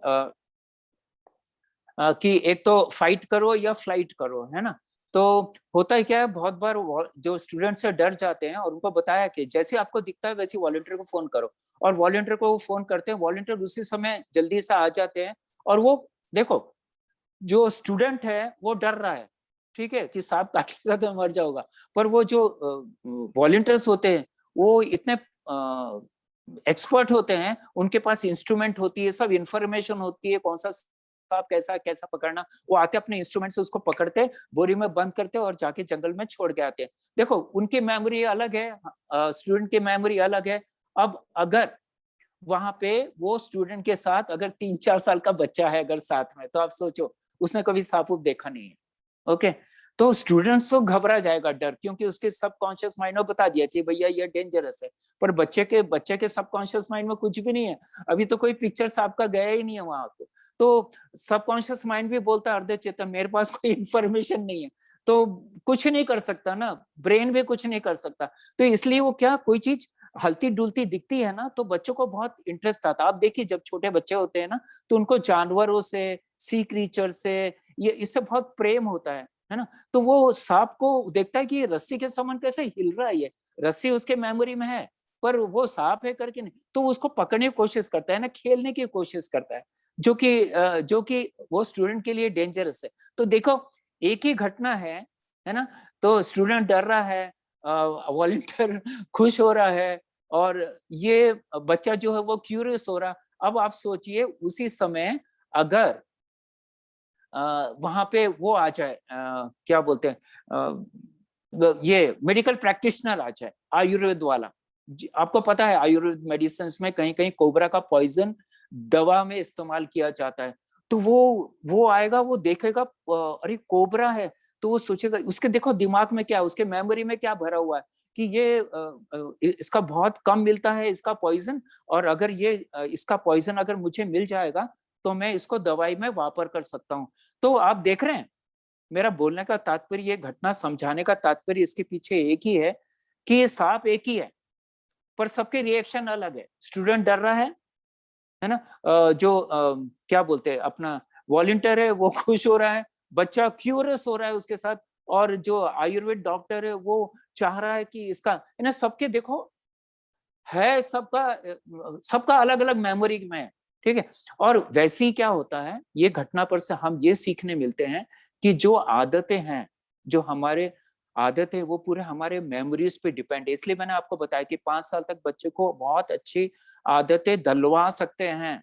Speaker 2: कि एक तो फाइट करो या फ्लाइट करो, है ना। तो होता है क्या है, बहुत बार जो स्टूडेंट से डर जाते हैं, और उनको बताया कि जैसे आपको दिखता है वैसे वॉलंटियर को फोन करो, और वॉलंटियर को वो फोन करते हैं, वॉलंटियर उसी समय जल्दी से आ जाते हैं। और वो देखो, जो स्टूडेंट है वो डर रहा है, ठीक है, कि सांप काटेगा तो मर जाओगा, पर वो जो वॉलंटियर्स होते हैं, वो इतने एक्सपर्ट होते हैं, उनके पास इंस्ट्रूमेंट होती है, सब इंफॉर्मेशन होती है, कौन सा सांप कैसा कैसा पकड़ना। वो आते अपने इंस्ट्रूमेंट से उसको पकड़ते, बोरी में बंद करते और जाके जंगल में छोड़ के आते हैं। देखो, उनकी मेमोरी अलग है, स्टूडेंट की मेमोरी अलग है। अब अगर वहां पे वो स्टूडेंट के साथ अगर 3-4 साल का बच्चा है अगर साथ में, तो आप सोचो, उसने कभी सांप देखा नहीं है, ओके। तो स्टूडेंट्स तो घबरा जाएगा डर, क्योंकि उसके सबकॉन्शियस माइंड में बता दिया कि भैया ये डेंजरस है। पर बच्चे के सबकॉन्शियस माइंड में कुछ भी नहीं है, अभी तो कोई पिक्चर सांप का गया ही नहीं है वहां। तो सबकॉन्शियस माइंड भी बोलता है, अर्धे चेतन, मेरे पास कोई इंफॉर्मेशन नहीं है, तो कुछ नहीं कर सकता ना, ब्रेन भी कुछ नहीं कर सकता। तो इसलिए वो क्या, कोई चीज हलती डुलती दिखती है ना, तो बच्चों को बहुत इंटरेस्ट आता है। आप देखिए जब छोटे बच्चे होते हैं ना, तो उनको जानवरों से, सी क्रीचर से, ये इससे बहुत प्रेम होता है ना। तो वो सांप को देखता है कि ये रस्सी के समान कैसे हिल रहा है, ये रस्सी उसके मेमोरी में है, पर वो सांप है करके नहीं, तो उसको पकड़ने की कोशिश करता है ना, खेलने की कोशिश करता है, जो कि वो स्टूडेंट के लिए डेंजरस है। तो देखो, एक ही घटना है ना, तो स्टूडेंट डर रहा है, वॉलंटियर खुश हो रहा है, और ये बच्चा जो है वो क्यूरियस हो रहा। अब आप सोचिए उसी समय अगर वहां पे वो आ जाए, क्या बोलते हैं, ये मेडिकल प्रैक्टिशनर आ जाए, आयुर्वेद वाला। आपको पता है आयुर्वेद मेडिसिन में कहीं कहीं कोबरा का पॉइजन दवा में इस्तेमाल किया जाता है। तो वो आएगा, वो देखेगा अरे कोबरा है, तो वो सोचेगा, उसके देखो दिमाग में क्या, उसके मेमोरी में क्या भरा हुआ है कि ये इसका बहुत कम मिलता है इसका पॉइजन, और अगर ये इसका पॉइजन अगर मुझे मिल जाएगा तो मैं इसको दवाई में वापर कर सकता हूँ। तो आप देख रहे हैं, मेरा बोलने का तात्पर्य, ये घटना समझाने का तात्पर्य इसके पीछे एक ही है कि ये सांप एक ही है, पर सबके रिएक्शन अलग है। स्टूडेंट डर रहा है ना, क्या बोलते हैं, अपना वॉलंटियर है वो खुश हो रहा है, बच्चा क्यूरियस हो रहा है उसके साथ, और जो आयुर्वेद डॉक्टर है वो चाह रहा है कि इसका, है ना, सबके देखो है, सबका अलग अलग मेमोरी में है, ठीक है। और वैसे ही क्या होता है, ये घटना पर से हम ये सीखने मिलते हैं कि जो आदतें हैं, जो हमारे आदत है, वो पूरे हमारे मेमोरीज पे डिपेंड है। इसलिए मैंने आपको बताया कि 5 साल तक बच्चे को बहुत अच्छी आदतें डलवा सकते हैं,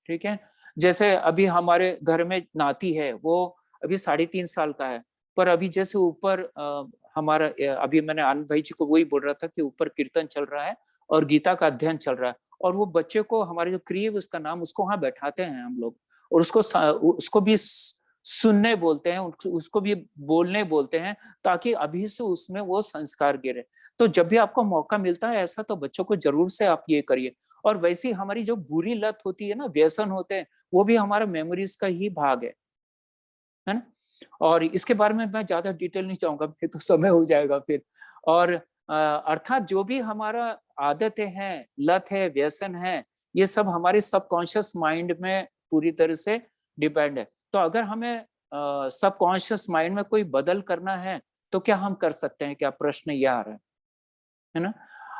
Speaker 2: ठीक है। जैसे अभी हमारे घर में नाती है, वो अभी 3.5 साल का है, पर अभी जैसे ऊपर हमारा अभी मैंने आनंद भाई जी को वही बोल रहा था कि ऊपर कीर्तन चल रहा है और गीता का अध्ययन चल रहा है, और वो बच्चे को, हमारे जो क्रिएव उसका नाम, उसको वहां बैठाते हैं हम लोग, और उसको भी सुनने बोलते हैं, उसको भी बोलने बोलते हैं, ताकि अभी से उसमें वो संस्कार गिरे। तो जब भी आपको मौका मिलता है ऐसा, तो बच्चों को जरूर से आप ये करिए। और वैसे ही हमारी जो बुरी लत होती है ना, व्यसन होते हैं, वो भी हमारा मेमोरीज का ही भाग है ना। और इसके बारे में मैं ज्यादा डिटेल नहीं चाहूंगा, फिर तो समय हो जाएगा फिर। और अर्थात जो भी हमारा आदतें हैं, लत है, व्यसन है, ये सब हमारे सबकॉन्शियस माइंड में पूरी तरह से डिपेंड है। तो अगर हमें सबकॉन्शियस माइंड में कोई बदल करना है, तो क्या हम कर सकते हैं, क्या प्रश्न ये आ रहा है ना।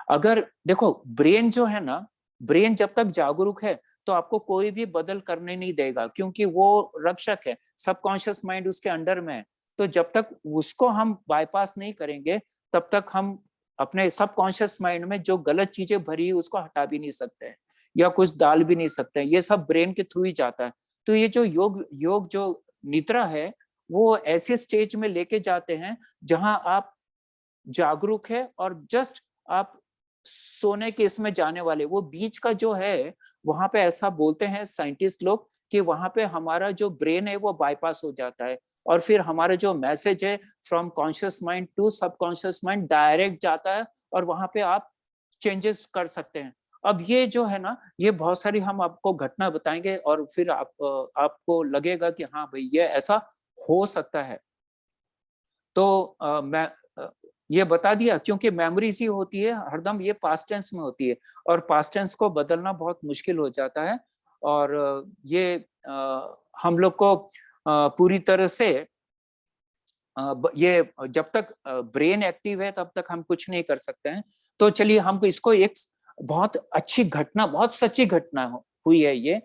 Speaker 2: अगर देखो, ब्रेन जो है ना, ब्रेन जब तक जागरूक है तो आपको कोई भी बदल करने नहीं देगा, क्योंकि वो रक्षक है, सबकॉन्शियस माइंड उसके अंडर में है। तो जब तक उसको हम बाईपास नहीं करेंगे, तब तक हम अपने सबकॉन्शियस माइंड में जो गलत चीजें भरी है उसको हटा भी नहीं सकते हैं, या कुछ डाल भी नहीं सकते हैं। ये सब ब्रेन के थ्रू ही जाता है। तो ये जो योग योग जो निद्रा है, वो ऐसे स्टेज में लेके जाते हैं जहां आप जागरूक है, और जस्ट आप सोने के इसमें जाने वाले, वो बीच का जो है, वहां पे ऐसा बोलते हैं साइंटिस्ट लोग कि वहां पे हमारा जो ब्रेन है वो बाईपास हो जाता है, और फिर हमारा जो मैसेज है from conscious mind to subconscious mind direct जाता है, और वहां पे आप चेंजेस कर सकते हैं। अब ये जो है ना, ये बहुत सारी हम आपको घटना बताएंगे, और फिर आपको लगेगा कि हाँ भाई, ये ऐसा हो सकता है। तो मैं ये बता दिया, क्योंकि मेमोरीज ही होती है हरदम, ये पास्ट टेंस में होती है, और पास्ट टेंस को बदलना बहुत मुश्किल हो जाता है। और ये हम लोग को पूरी तरह से ये जब तक ब्रेन एक्टिव है तब तक हम कुछ नहीं कर सकते हैं। तो चलिए, हमको इसको एक बहुत अच्छी घटना, बहुत सच्ची घटना हुई है ये,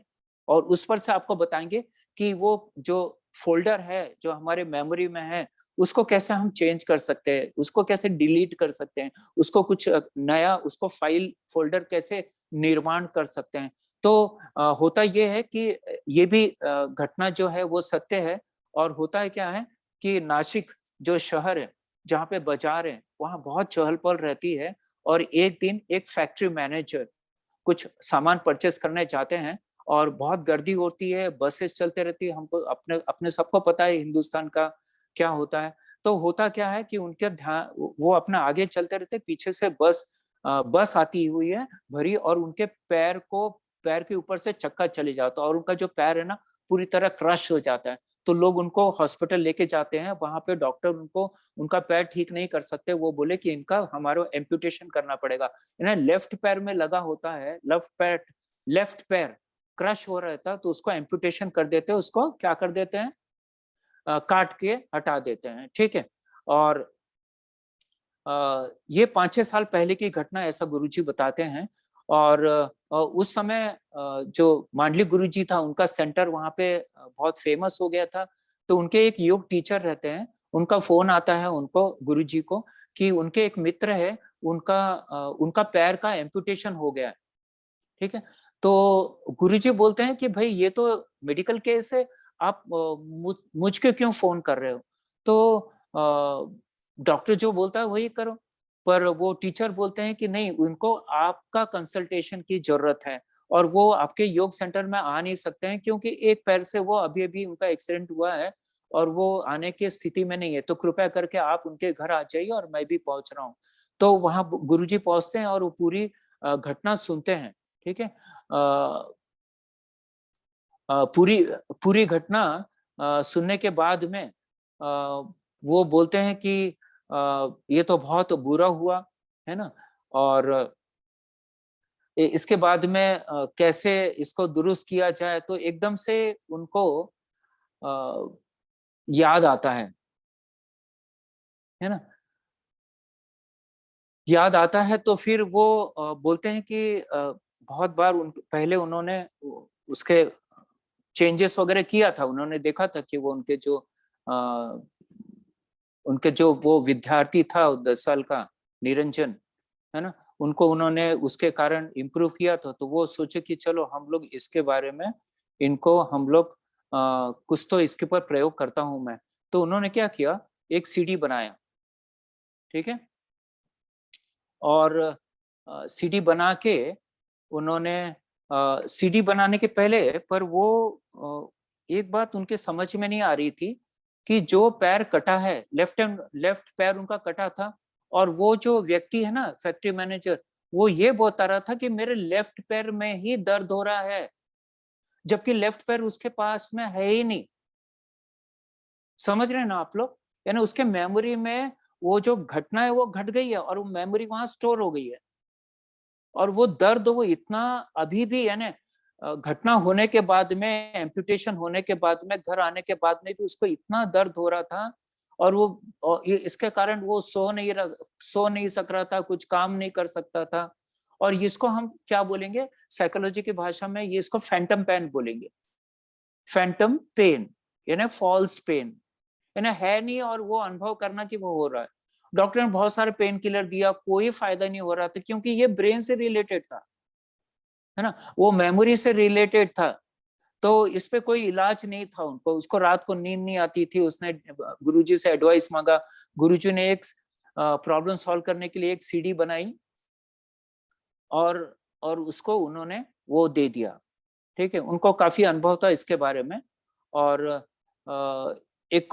Speaker 2: और उस पर से आपको बताएंगे कि वो जो फोल्डर है जो हमारे मेमोरी में है, उसको कैसे हम चेंज कर सकते हैं, उसको कैसे डिलीट कर सकते हैं, उसको कुछ नया, उसको फाइल फोल्डर कैसे निर्माण कर सकते हैं। तो होता ये है कि ये भी घटना जो है वो सत्य है। और होता है क्या है कि नासिक जो शहर है, जहाँ पे बाजार है, वहाँ बहुत चहल पहल रहती है। और एक दिन एक फैक्ट्री मैनेजर कुछ सामान परचेस करने जाते हैं, और बहुत गर्दी होती है, बसेस चलते रहती है। हमको अपने अपने सबको पता है हिंदुस्तान का क्या होता है। तो होता क्या है कि उनके ध्यान, वो अपना आगे चलते रहते, पीछे से बस आती हुई है भरी, और उनके पैर के ऊपर से चक्का चले जाता है, और उनका जो पैर है ना, पूरी तरह क्रश हो जाता है। तो लोग उनको हॉस्पिटल लेके जाते हैं, वहां पे डॉक्टर उनको, उनका पैर ठीक नहीं कर सकते, वो बोले कि इनका हमारा एम्पुटेशन करना पड़ेगा। इन्हें लेफ्ट पैर में लगा होता है, लेफ्ट पैर क्रश हो रहा था, तो उसको एम्पुटेशन कर देते हैं, उसको क्या कर देते हैं, काट के हटा देते हैं, ठीक है। और ये 5-6 साल पहले की घटना, ऐसा गुरुजी बताते हैं। और उस समय जो मांडली गुरुजी था, उनका सेंटर वहां पे बहुत फेमस हो गया था। तो उनके एक योग टीचर रहते हैं, उनका फोन आता है उनको, गुरुजी को, कि उनके एक मित्र है, उनका पैर का एम्पुटेशन हो गया है, ठीक है। तो गुरुजी बोलते हैं कि भाई ये तो मेडिकल केस है, आप मुझको क्यों फोन कर रहे हो। तो डॉक्टर जो बोलता है वही करो। पर वो टीचर बोलते हैं कि नहीं, उनको आपका कंसल्टेशन की जरूरत है, और वो आपके योग सेंटर में आ नहीं सकते हैं, क्योंकि एक पैर से वो अभी अभी उनका एक्सीडेंट हुआ है और वो आने की स्थिति में नहीं है। तो कृपया करके आप उनके घर आ जाइए, और मैं भी पहुंच रहा हूँ। तो वहां गुरुजी पहुंचते हैं और वो पूरी घटना सुनते हैं, ठीक है। पूरी पूरी घटना सुनने के बाद में वो बोलते हैं कि ये तो बहुत बुरा हुआ, है ना। और इसके बाद में कैसे इसको दुरुस्त किया जाए, तो एकदम से उनको अ, याद आता है ना, याद आता है। तो फिर वो बोलते हैं कि बहुत बार पहले उन्होंने उसके चेंजेस वगैरह किया था, उन्होंने देखा था कि वो अ, उनके जो वो विद्यार्थी था 10 साल का, निरंजन, है ना, उनको उन्होंने उसके कारण इम्प्रूव किया था। तो वो सोचे कि चलो हम लोग इसके बारे में, इनको हम लोग कुछ तो इसके ऊपर प्रयोग करता हूं मैं। तो उन्होंने क्या किया, एक सीडी बनाया, ठीक है। और सीडी बना के उन्होंने, सीडी बनाने के पहले पर वो एक बात उनके समझ में नहीं आ रही थी कि जो पैर कटा है, लेफ्ट पैर उनका कटा था, और वो जो व्यक्ति है ना, फैक्ट्री मैनेजर, वो ये बता रहा था कि मेरे लेफ्ट पैर में ही दर्द हो रहा है, जबकि लेफ्ट पैर उसके पास में है ही नहीं। समझ रहे हैं ना आप लोग, यानी उसके मेमोरी में वो जो घटना है वो घट गई है, और वो मेमोरी वहां स्टोर हो गई है। और वो दर्द वो इतना अभी भी, यानी घटना होने के बाद में, एम्पुटेशन होने के बाद में, घर आने के बाद में भी उसको इतना दर्द हो रहा था। और इसके कारण वो सो नहीं सक रहा था, कुछ काम नहीं कर सकता था। और इसको हम क्या बोलेंगे साइकोलॉजी की भाषा में, ये इसको फैंटम पेन बोलेंगे। फैंटम पेन यानी फॉल्स पेन, यानी है नहीं, और वो अनुभव करना कि वो हो रहा है। डॉक्टर ने बहुत सारे पेन किलर दिया, कोई फायदा नहीं हो रहा था, क्योंकि ये ब्रेन से रिलेटेड था, है ना, वो मेमोरी से रिलेटेड था। तो इस पे कोई इलाज नहीं था उनको, उसको रात को नींद नहीं आती थी। उसने गुरुजी से एडवाइस मांगा, गुरुजी ने एक प्रॉब्लम सॉल्व करने के लिए एक सीडी बनाई, और उसको उन्होंने वो दे दिया, ठीक है। उनको काफी अनुभव था इसके बारे में। और एक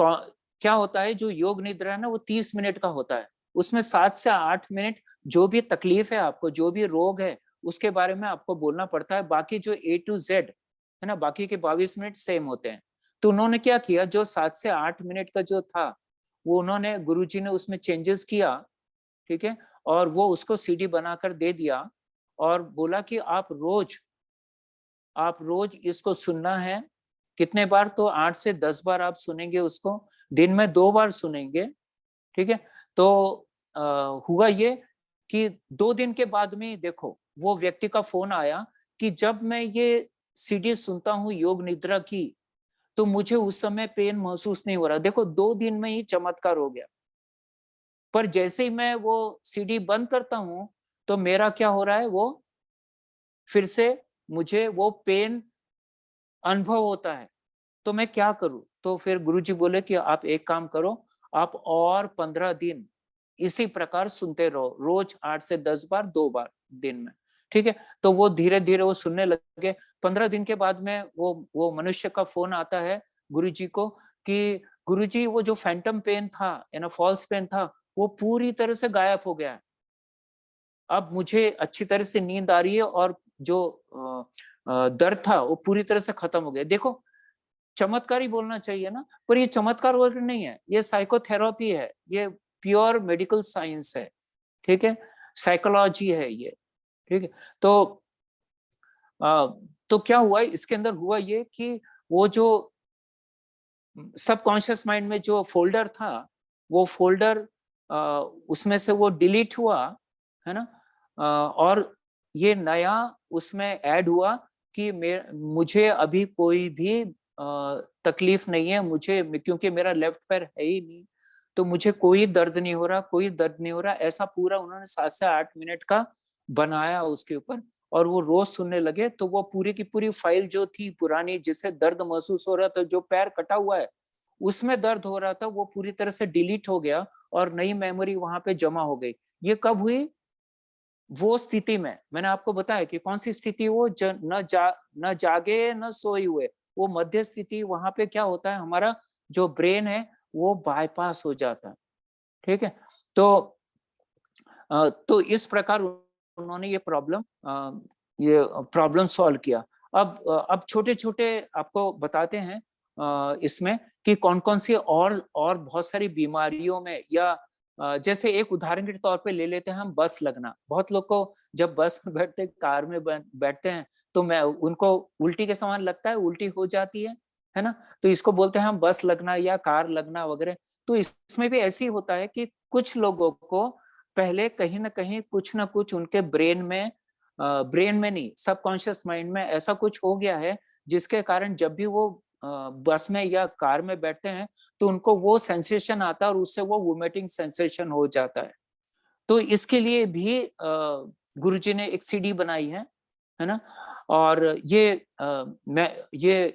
Speaker 2: क्या होता है, जो योग निद्रा है ना, वो 30 मिनट का होता है। उसमें 7 से 8 मिनट जो भी तकलीफ है आपको, जो भी रोग है, उसके बारे में आपको बोलना पड़ता है। बाकी जो A to Z है ना, बाकी के 22 मिनट सेम होते हैं। तो उन्होंने क्या किया, जो 7 से 8 मिनट का जो था, वो उन्होंने, गुरुजी ने उसमें चेंजेस किया, ठीक है। और वो उसको सीडी बनाकर दे दिया, और बोला कि आप रोज इसको सुनना है। कितने बार, तो 8 से 10 बार आप सुनेंगे उसको, दिन में 2 बार सुनेंगे, ठीक है। तो हुआ ये कि 2 दिन के बाद में देखो, वो व्यक्ति का फोन आया कि जब मैं ये सीडी सुनता हूँ योग निद्रा की, तो मुझे उस समय पेन महसूस नहीं हो रहा। देखो 2 दिन में ही चमत्कार हो गया। पर जैसे ही मैं वो सीडी बंद करता हूँ, तो मेरा क्या हो रहा है, वो फिर से मुझे वो पेन अनुभव होता है। तो मैं क्या करूं, तो फिर गुरुजी बोले कि आप एक काम करो, आप और 15 दिन इसी प्रकार सुनते रहो, रोज 8 से 10 बार, 2 बार दिन में, ठीक है। तो वो धीरे धीरे वो सुनने लगे। 15 दिन के बाद में वो मनुष्य का फोन आता है गुरुजी को कि गुरुजी, वो जो फैंटम पेन था, फॉल्स पेन था, वो पूरी तरह से गायब हो गया है। अब मुझे अच्छी तरह से नींद आ रही है, और जो दर्द था वो पूरी तरह से खत्म हो गया। देखो चमत्कारी बोलना चाहिए ना, पर ये चमत्कार वर्ग नहीं है, ये साइकोथेरेपी है, ये प्योर मेडिकल साइंस है, ठीक है, साइकोलॉजी है ये, ठीक है। तो क्या हुआ इसके अंदर, हुआ ये कि वो जो सबकॉन्शियस माइंड में जो फोल्डर था, वो फोल्डर उसमें से वो डिलीट हुआ, है ना, और ये नया उसमें ऐड हुआ कि मुझे अभी कोई भी तकलीफ नहीं है, मुझे, क्योंकि मेरा लेफ्ट पैर है ही नहीं, तो मुझे कोई दर्द नहीं हो रहा, कोई दर्द नहीं हो रहा, ऐसा पूरा उन्होंने 7 से 8 मिनट का बनाया उसके ऊपर, और वो रोज सुनने लगे। तो वो पूरी की पूरी फाइल जो थी पुरानी, जिससे दर्द महसूस हो रहा था, जो पैर कटा हुआ है उसमें दर्द हो रहा था, वो पूरी तरह से डिलीट हो गया और नई मेमोरी वहां पे जमा हो गई। ये कब हुई? वो स्थिति में, मैंने आपको बताया कि कौन सी स्थिति, वो न जागे न सोए हुए, वो मध्य स्थिति। वहां पे क्या होता है, हमारा जो ब्रेन है वो बाईपास हो जाता है, ठीक है। तो इस प्रकार उन्होंने ये प्रॉब्लम सॉल्व किया। अब छोटे छोटे आपको बताते हैं इसमें कि कौन कौन सी और बहुत सारी बीमारियों में, या जैसे एक उदाहरण के तौर पे ले लेते हैं हम, बस लगना। बहुत लोग को जब बस में बैठते, कार में बैठते हैं, तो मैं उनको उल्टी के समान लगता है, उल्टी हो जाती है ना, तो इसको बोलते हैं हम बस लगना या कार लगना वगैरह। तो इसमें भी ऐसे ही होता है कि कुछ लोगों को पहले कहीं ना कहीं कुछ ना कुछ उनके ब्रेन में नहीं, सबकॉन्शियस माइंड में ऐसा कुछ हो गया है, जिसके कारण जब भी वो बस में या कार में बैठते हैं तो उनको वो सेंसेशन आता है, और उससे वो वोमिटिंग सेंसेशन हो जाता है। तो इसके लिए भी गुरुजी ने एक सीडी बनाई है ना, और ये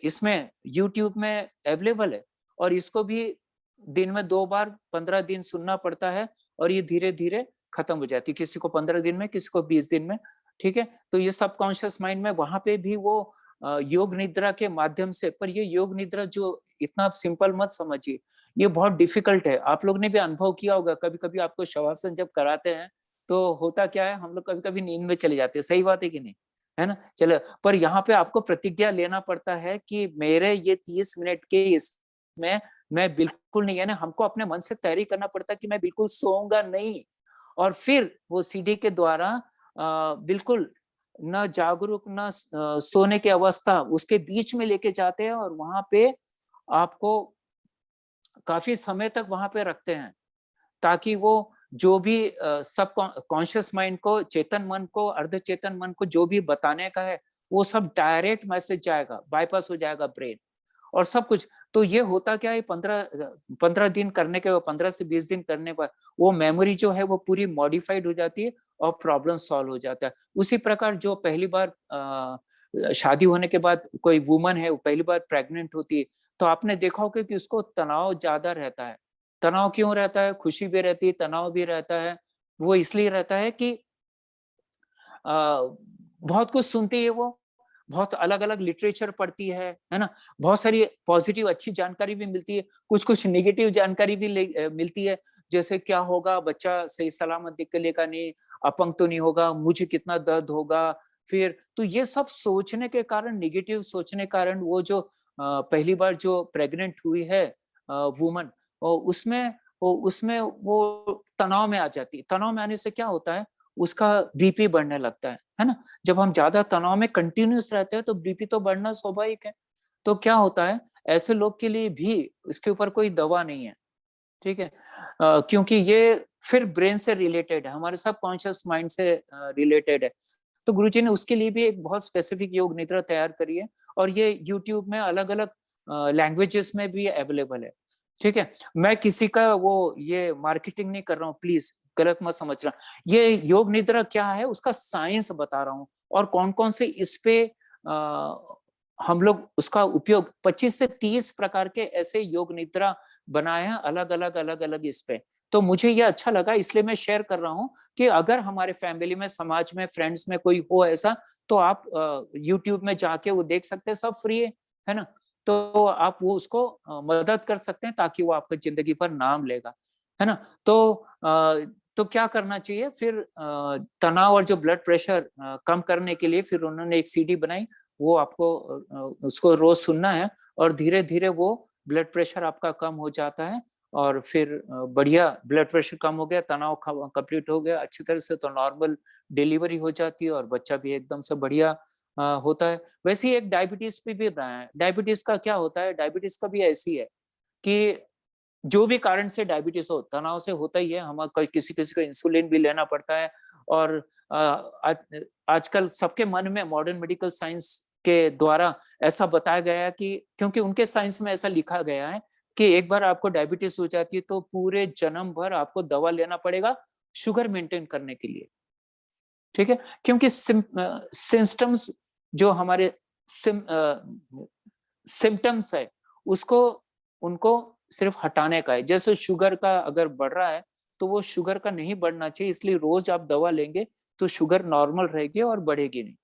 Speaker 2: इसमें यूट्यूब में अवेलेबल है, और इसको भी दिन में 2 बार 15 दिन सुनना पड़ता है, और ये धीरे धीरे खत्म हो जाती है, किसी को 15 दिन में, किसी को 20 दिन में, ठीक है। तो ये सबकॉन्शियस माइंड में वहां पे भी वो योग निद्रा के माध्यम से, पर ये योग निद्रा जो इतना सिंपल मत समझिए, ये बहुत डिफिकल्ट है। आप लोग ने भी अनुभव किया होगा, कभी कभी आपको शवासन जब कराते हैं तो होता क्या है, हम लोग कभी कभी नींद में चले जाते हैं, सही बात है कि नहीं, है ना। चलो, पर यहाँ पे आपको प्रतिज्ञा लेना पड़ता है कि मेरे ये 30 मिनट के इसमें मैं बिल्कुल नहीं, है ना, हमको अपने मन से तैयारी करना पड़ता है कि मैं बिल्कुल सोऊंगा नहीं। और फिर वो सीडी के द्वारा बिल्कुल न जागरूक न सोने की अवस्था, उसके बीच में लेके जाते हैं, और वहां पे आपको काफी समय तक वहां पे रखते हैं, ताकि वो जो भी सब कॉन्शियस माइंड को, चेतन मन को, अर्ध चेतन मन को जो भी बताने का है, वो सब डायरेक्ट मैसेज जाएगा, बाईपास हो जाएगा ब्रेन और सब कुछ। तो ये होता क्या है, 15 दिन करने के बाद, 15 से 20 दिन करने पर वो मेमोरी जो है वो पूरी मॉडिफाइड हो जाती है, और प्रॉब्लम सॉल्व हो जाता है। उसी प्रकार जो पहली बार शादी होने के बाद कोई वुमन है, वो पहली बार प्रेग्नेंट होती है, तो आपने देखा होगा कि उसको तनाव ज्यादा रहता है। तनाव क्यों रहता है? खुशी भी रहती है, तनाव भी रहता है। वो इसलिए रहता है कि बहुत कुछ सुनती है वो, बहुत अलग-अलग लिटरेचर पढ़ती है ना? बहुत सारी पॉजिटिव अच्छी जानकारी भी मिलती है, कुछ-कुछ नेगेटिव जानकारी भी मिलती है, जैसे क्या होगा, बच्चा सही सलामत निकलेगा नहीं, अपंग तो नहीं होगा, मुझे कितना दर्द होगा, फिर तो ये सब सोचने के कारण, नेगेटिव सोचने के कारण वो जो पहली बार जो प्रेग्नेंट हुई है वुमन, उसमें वो तनाव में आ जाती है। तनाव में आने से क्या होता है, उसका बीपी बढ़ने लगता है ना? जब हम ज्यादा तनाव में कंटिन्यूअस रहते हैं तो बीपी तो बढ़ना स्वाभाविक है। तो क्या होता है, ऐसे लोग के लिए भी इसके ऊपर कोई दवा नहीं है, ठीक है। क्योंकि ये फिर ब्रेन से रिलेटेड है, हमारे सबकॉन्शियस माइंड से रिलेटेड है। तो गुरुजी ने उसके लिए भी एक बहुत स्पेसिफिक योग निद्रा तैयार करी है, और ये यूट्यूब में अलग-अलग लैंग्वेजेस में भी अवेलेबल है, ठीक है। मैं किसी का वो ये मार्केटिंग नहीं कर रहा हूँ, प्लीज गलत मत समझना। ये योग निद्रा क्या है उसका साइंस बता रहा हूँ, और कौन-कौन से इस पे हम लोग उसका उपयोग, 25 से 30 प्रकार के ऐसे योग निद्रा बनाए हैं, अलग-अलग इस पे। तो मुझे ये अच्छा लगा, इसलिए मैं शेयर कर रहा हूँ कि अगर हमारे फैमिली में, समाज में, फ्रेंड्स में कोई हो ऐसा, तो आप यूट्यूब में जाके वो देख सकते हैं, सब फ्री है ना? तो आप वो उसको मदद कर सकते हैं, ताकि वो आपकी जिंदगी पर नाम लेगा, है ना? तो क्या करना चाहिए फिर, तनाव और जो ब्लड प्रेशर कम करने के लिए फिर उन्होंने एक सीडी बनाई, वो आपको उसको रोज सुनना है, और धीरे धीरे वो ब्लड प्रेशर आपका कम हो जाता है और फिर बढ़िया ब्लड प्रेशर कम हो गया, तनाव कंप्लीट हो गया अच्छी तरह से, तो नॉर्मल डिलीवरी हो जाती है और बच्चा भी एकदम से बढ़िया होता है। वैसे ही एक डायबिटीज पे भी रहा है। डायबिटीज का क्या होता है, डायबिटीज का भी ऐसी है कि जो भी कारण से डायबिटीज हो, तनाव से होता ही है, हम किसी किसी को इंसुलिन भी लेना पड़ता है। और आजकल सबके मन में मॉडर्न मेडिकल साइंस के द्वारा ऐसा बताया गया है कि, क्योंकि उनके साइंस में ऐसा लिखा गया है कि एक बार आपको डायबिटीज हो जाती है तो पूरे जन्म भर आपको दवा लेना पड़ेगा शुगर मेंटेन करने के लिए, ठीक है। क्योंकि सिम्टम्स जो हमारे सिम्टम्स है उसको उनको सिर्फ हटाने का है। जैसे शुगर का अगर बढ़ रहा है तो वो शुगर का नहीं बढ़ना चाहिए, इसलिए रोज आप दवा लेंगे तो शुगर नॉर्मल रहेगी और बढ़ेगी नहीं,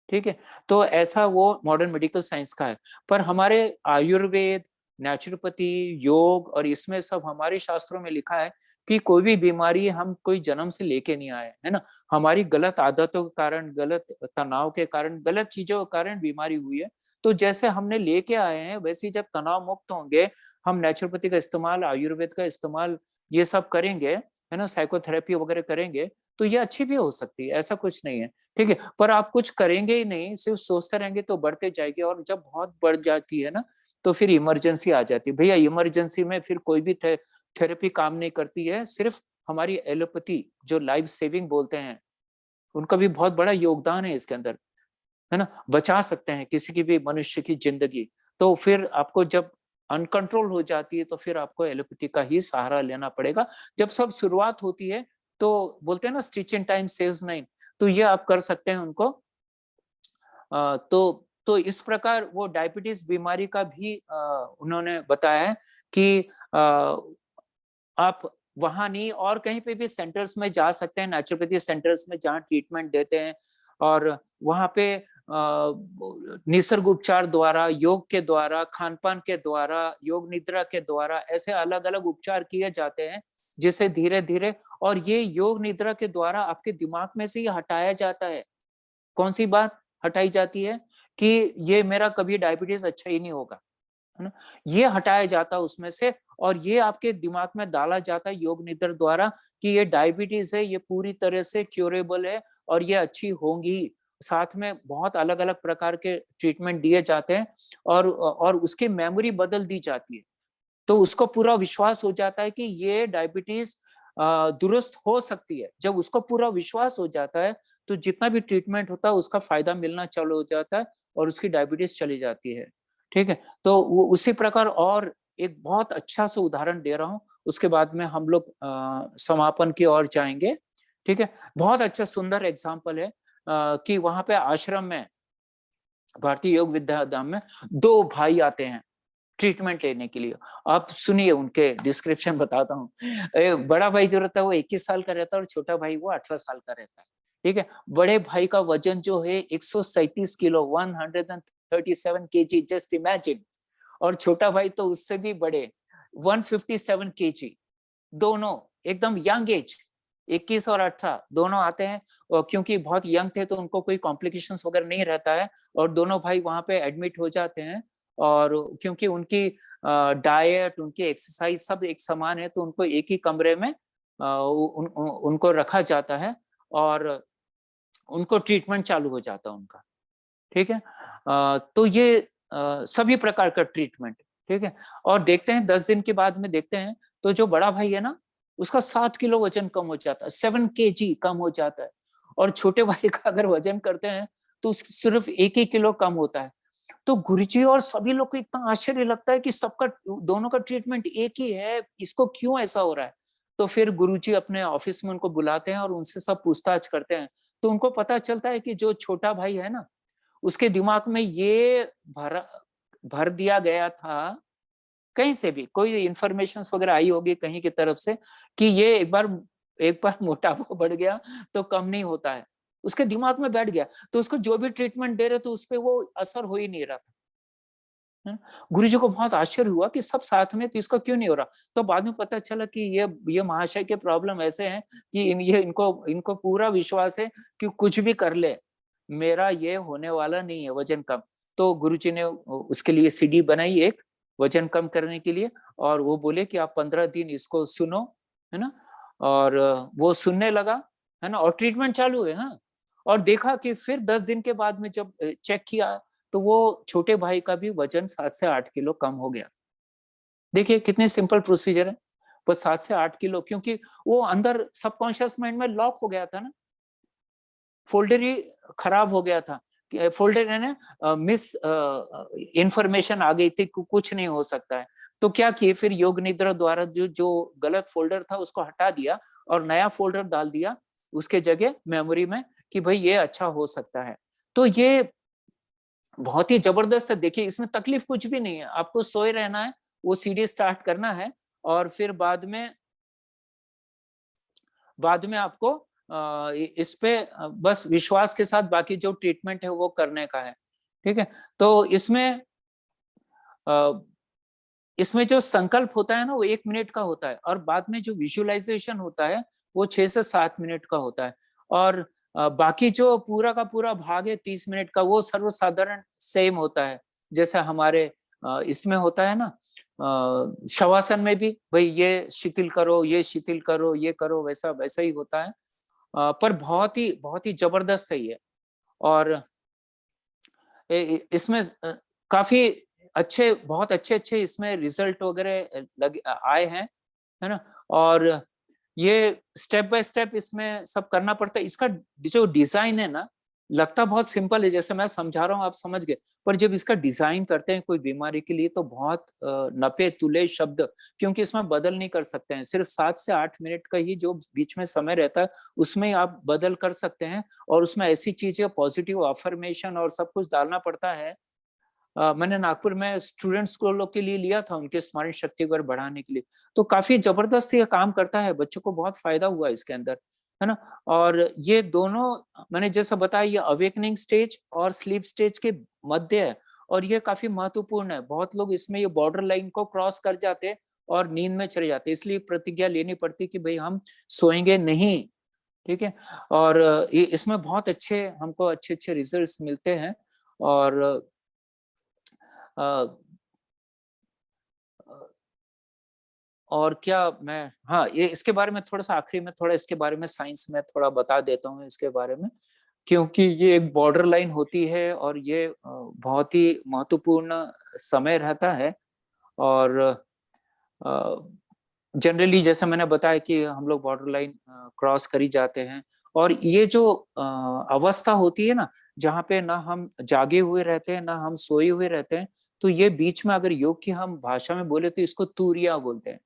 Speaker 2: ठीक है। तो ऐसा वो मॉडर्न मेडिकल साइंस का है। पर हमारे आयुर्वेद, नेचुरोपैथी, योग और इसमें सब हमारे शास्त्रों में लिखा है कि कोई भी बीमारी हम कोई जन्म से लेके नहीं आए, है ना। हमारी गलत आदतों के कारण, गलत तनाव के कारण, गलत चीजों के कारण बीमारी हुई है। तो जैसे हमने लेके आए हैं वैसे ही जब तनाव मुक्त होंगे, हम नेचुरोपैथी का इस्तेमाल, आयुर्वेद का इस्तेमाल ये सब करेंगे, है ना, साइकोथेरेपी वगैरह करेंगे, तो ये अच्छी भी हो सकती है, ऐसा कुछ नहीं है, ठीक है। पर आप कुछ करेंगे ही नहीं, सिर्फ सोचते रहेंगे तो बढ़ते जाएगी, और जब बहुत बढ़ जाती है ना तो फिर इमरजेंसी आ जाती है। भैया इमरजेंसी में फिर कोई भी थेरेपी काम नहीं करती है, सिर्फ हमारी एलोपैथी जो लाइफ सेविंग बोलते हैं, उनका भी बहुत बड़ा योगदान है इसके अंदर, है ना, बचा सकते हैं किसी की भी मनुष्य की जिंदगी। तो फिर आपको जब अनकंट्रोल हो जाती है तो फिर आपको एलोपैथी का ही सहारा लेना पड़ेगा। जब सब शुरुआत होती है तो बोलते हैं ना, stitch in time saves nine, तो ये आप कर सकते हैं उनको। तो इस प्रकार वो डायबिटीज बीमारी का भी उन्होंने बताया है कि आप वहां नहीं और कहीं पे भी सेंटर्स में जा सकते हैं, नेचुरोपैथी सेंटर्स में जहाँ ट्रीटमेंट देते हैं, और वहां पे निसर्ग उपचार द्वारा, योग के द्वारा, खान पान के द्वारा, योग निद्रा के द्वारा ऐसे अलग अलग उपचार किए जाते हैं, जिसे धीरे धीरे, और ये योग निद्रा के द्वारा आपके दिमाग में से ही हटाया जाता है। कौन सी बात हटाई जाती है कि ये मेरा कभी डायबिटीज अच्छा ही नहीं होगा, है ना, ये हटाया जाता है उसमें से, और ये आपके दिमाग में डाला जाता है योग निद्रा द्वारा कि ये डायबिटीज है, ये पूरी तरह से क्यूरेबल है और ये अच्छी होंगी। साथ में बहुत अलग अलग प्रकार के ट्रीटमेंट दिए जाते हैं, और उसकी मेमोरी बदल दी जाती है, तो उसको पूरा विश्वास हो जाता है कि ये डायबिटीज दुरुस्त हो सकती है। जब उसको पूरा विश्वास हो जाता है तो जितना भी ट्रीटमेंट होता है उसका फायदा मिलना चालू हो जाता है और उसकी डायबिटीज चली जाती है, ठीक है। तो वो उसी प्रकार और एक बहुत अच्छा सा उदाहरण दे रहा हूँ, उसके बाद में हम लोग समापन की ओर जाएंगे, ठीक है। बहुत अच्छा सुंदर एग्जाम्पल है कि वहां पे आश्रम में, भारतीय योग विद्याधाम में, दो भाई आते हैं ट्रीटमेंट लेने के लिए। आप सुनिए उनके डिस्क्रिप्शन बताता हूँ। बड़ा भाई जो रहता है वो 21 साल का रहता है और छोटा भाई वो 18 साल का रहता है, ठीक है। बड़े भाई का वजन जो है 137 किलो, 137 केजी, जस्ट इमेजिन। और छोटा भाई तो उससे भी बड़े, 157 केजी। दोनों एकदम यंग एज, 21 और 18 दोनों आते हैं, और क्योंकि बहुत यंग थे तो उनको कोई कॉम्प्लिकेशंस वगैरह नहीं रहता है, और दोनों भाई वहां पे एडमिट हो जाते हैं। और क्योंकि उनकी डाइट, उनकी एक्सरसाइज सब एक समान है, तो उनको एक ही कमरे में उनको रखा जाता है और उनको ट्रीटमेंट चालू हो जाता है उनका, ठीक है। तो ये सभी प्रकार का ट्रीटमेंट, ठीक है। और देखते हैं 10 दिन के बाद में देखते हैं तो जो बड़ा भाई है ना उसका 7 किलो वजन कम हो जाता है, 7 kg कम हो जाता है। और छोटे भाई का अगर वजन करते हैं तो सिर्फ 1 ही किलो कम होता है। तो गुरुजी और सभी लोग को इतना आश्चर्य लगता है कि सबका, दोनों का ट्रीटमेंट एक ही है, इसको क्यों ऐसा हो रहा है। तो फिर गुरुजी अपने ऑफिस में उनको बुलाते हैं और उनसे सब पूछताछ करते हैं। तो उनको पता चलता है कि जो छोटा भाई है ना उसके दिमाग में ये भर दिया गया था, कहीं से भी कोई इंफॉर्मेशन वगैरह आई होगी कहीं की तरफ से, कि ये एक बार मोटापा बढ़ गया तो कम नहीं होता है, उसके दिमाग में बैठ गया। तो उसको जो भी ट्रीटमेंट दे रहे थे उस पर वो असर हो ही नहीं रहा था। गुरुजी को बहुत आश्चर्य हुआ कि सब साथ में तो इसका क्यों नहीं हो रहा। तो बाद में पता चला कि ये महाशय के प्रॉब्लम ऐसे हैं कि इनको इनको पूरा विश्वास है कि कुछ भी कर ले, मेरा ये होने वाला नहीं है वजन कम। तो गुरुजी ने उसके लिए सीडी बनाई एक, वजन कम करने के लिए, और वो बोले कि आप 15 दिन इसको सुनो, है ना। और वो सुनने लगा, है ना, और ट्रीटमेंट चालू है। हाँ, और देखा कि फिर 10 दिन के बाद में जब चेक किया, तो वो छोटे भाई का भी वजन 7 से 8 किलो कम हो गया। देखिए कितने सिंपल प्रोसीजर है, बस 7 से 8 किलो, क्योंकि वो अंदर सबकॉन्शियस माइंड में लॉक हो गया था ना, फोल्डर ही खराब हो गया था, फोल्डर है ना, मिस इंफॉर्मेशन आ गई थी, कुछ नहीं हो सकता है। तो क्या किए फिर योग निद्रा द्वारा जो जो गलत फोल्डर था उसको हटा दिया और नया फोल्डर डाल दिया उसके जगह मेमोरी में, कि भाई ये अच्छा हो सकता है। तो ये बहुत ही जबरदस्त है। देखिए इसमें तकलीफ कुछ भी नहीं है, आपको सोए रहना है, वो सीडी स्टार्ट करना है, और फिर बाद में आपको इस पे बस विश्वास के साथ बाकी जो ट्रीटमेंट है वो करने का है। ठीक है, तो इसमें जो संकल्प होता है ना वो 1 मिनट का होता है, और बाद में जो विजुअलाइजेशन होता है वो 6 से 7 मिनट का होता है, और बाकी जो पूरा का पूरा भाग है 30 मिनट का, वो सर्वसाधारण सेम होता है, जैसा हमारे इसमें होता है ना, शवासन में भी भाई ये शिथिल करो, ये शिथिल करो, ये करो, वैसा वैसा ही होता है। पर बहुत ही जबरदस्त है ये। और इसमें काफी अच्छे, बहुत अच्छे इसमें रिजल्ट वगैरह आए हैं, है ना। और ये स्टेप बाय स्टेप इसमें सब करना पड़ता है। इसका जो डिजाइन है ना, लगता बहुत सिंपल है, जैसे मैं समझा रहा हूँ आप समझ गए, पर जब इसका डिजाइन करते हैं कोई बीमारी के लिए तो बहुत नपे तुले शब्द, क्योंकि इसमें बदल नहीं कर सकते हैं, सिर्फ 7 से 8 मिनट का ही जो बीच में समय रहता है उसमें आप बदल कर सकते हैं, और उसमें ऐसी चीजें पॉजिटिव अफर्मेशन और सब कुछ डालना पड़ता है। मैंने नागपुर में स्टूडेंट्स को लोग के लिए लिया था, उनके स्मरण शक्ति को बढ़ाने के लिए, तो काफी जबरदस्त ये काम करता है, बच्चों को बहुत फायदा हुआ इसके अंदर, है ना। और ये दोनों मैंने जैसा बताया, ये अवेकनिंग स्टेज और स्लीप स्टेज के मध्य है, और ये काफी महत्वपूर्ण है। बहुत लोग इसमें ये बॉर्डर लाइन को क्रॉस कर जाते हैं और नींद में चले जाते हैं, इसलिए प्रतिज्ञा लेनी पड़ती कि भाई हम सोएंगे नहीं। ठीक है, और ये इसमें बहुत अच्छे हमको अच्छे रिजल्ट्स मिलते हैं। और अ, और क्या मैं, हाँ, ये इसके बारे में थोड़ा सा आखिरी में थोड़ा इसके बारे में साइंस में थोड़ा बता देता हूँ इसके बारे में, क्योंकि ये एक बॉर्डर लाइन होती है और ये बहुत ही महत्वपूर्ण समय रहता है। और जनरली जैसा मैंने बताया कि हम लोग बॉर्डर लाइन क्रॉस करी जाते हैं, और ये जो अवस्था होती है ना, जहाँ पे ना हम जागे हुए रहते हैं ना हम सोए हुए रहते हैं, तो ये बीच में अगर योग की हम भाषा में बोले तो इसको तूरिया बोलते हैं,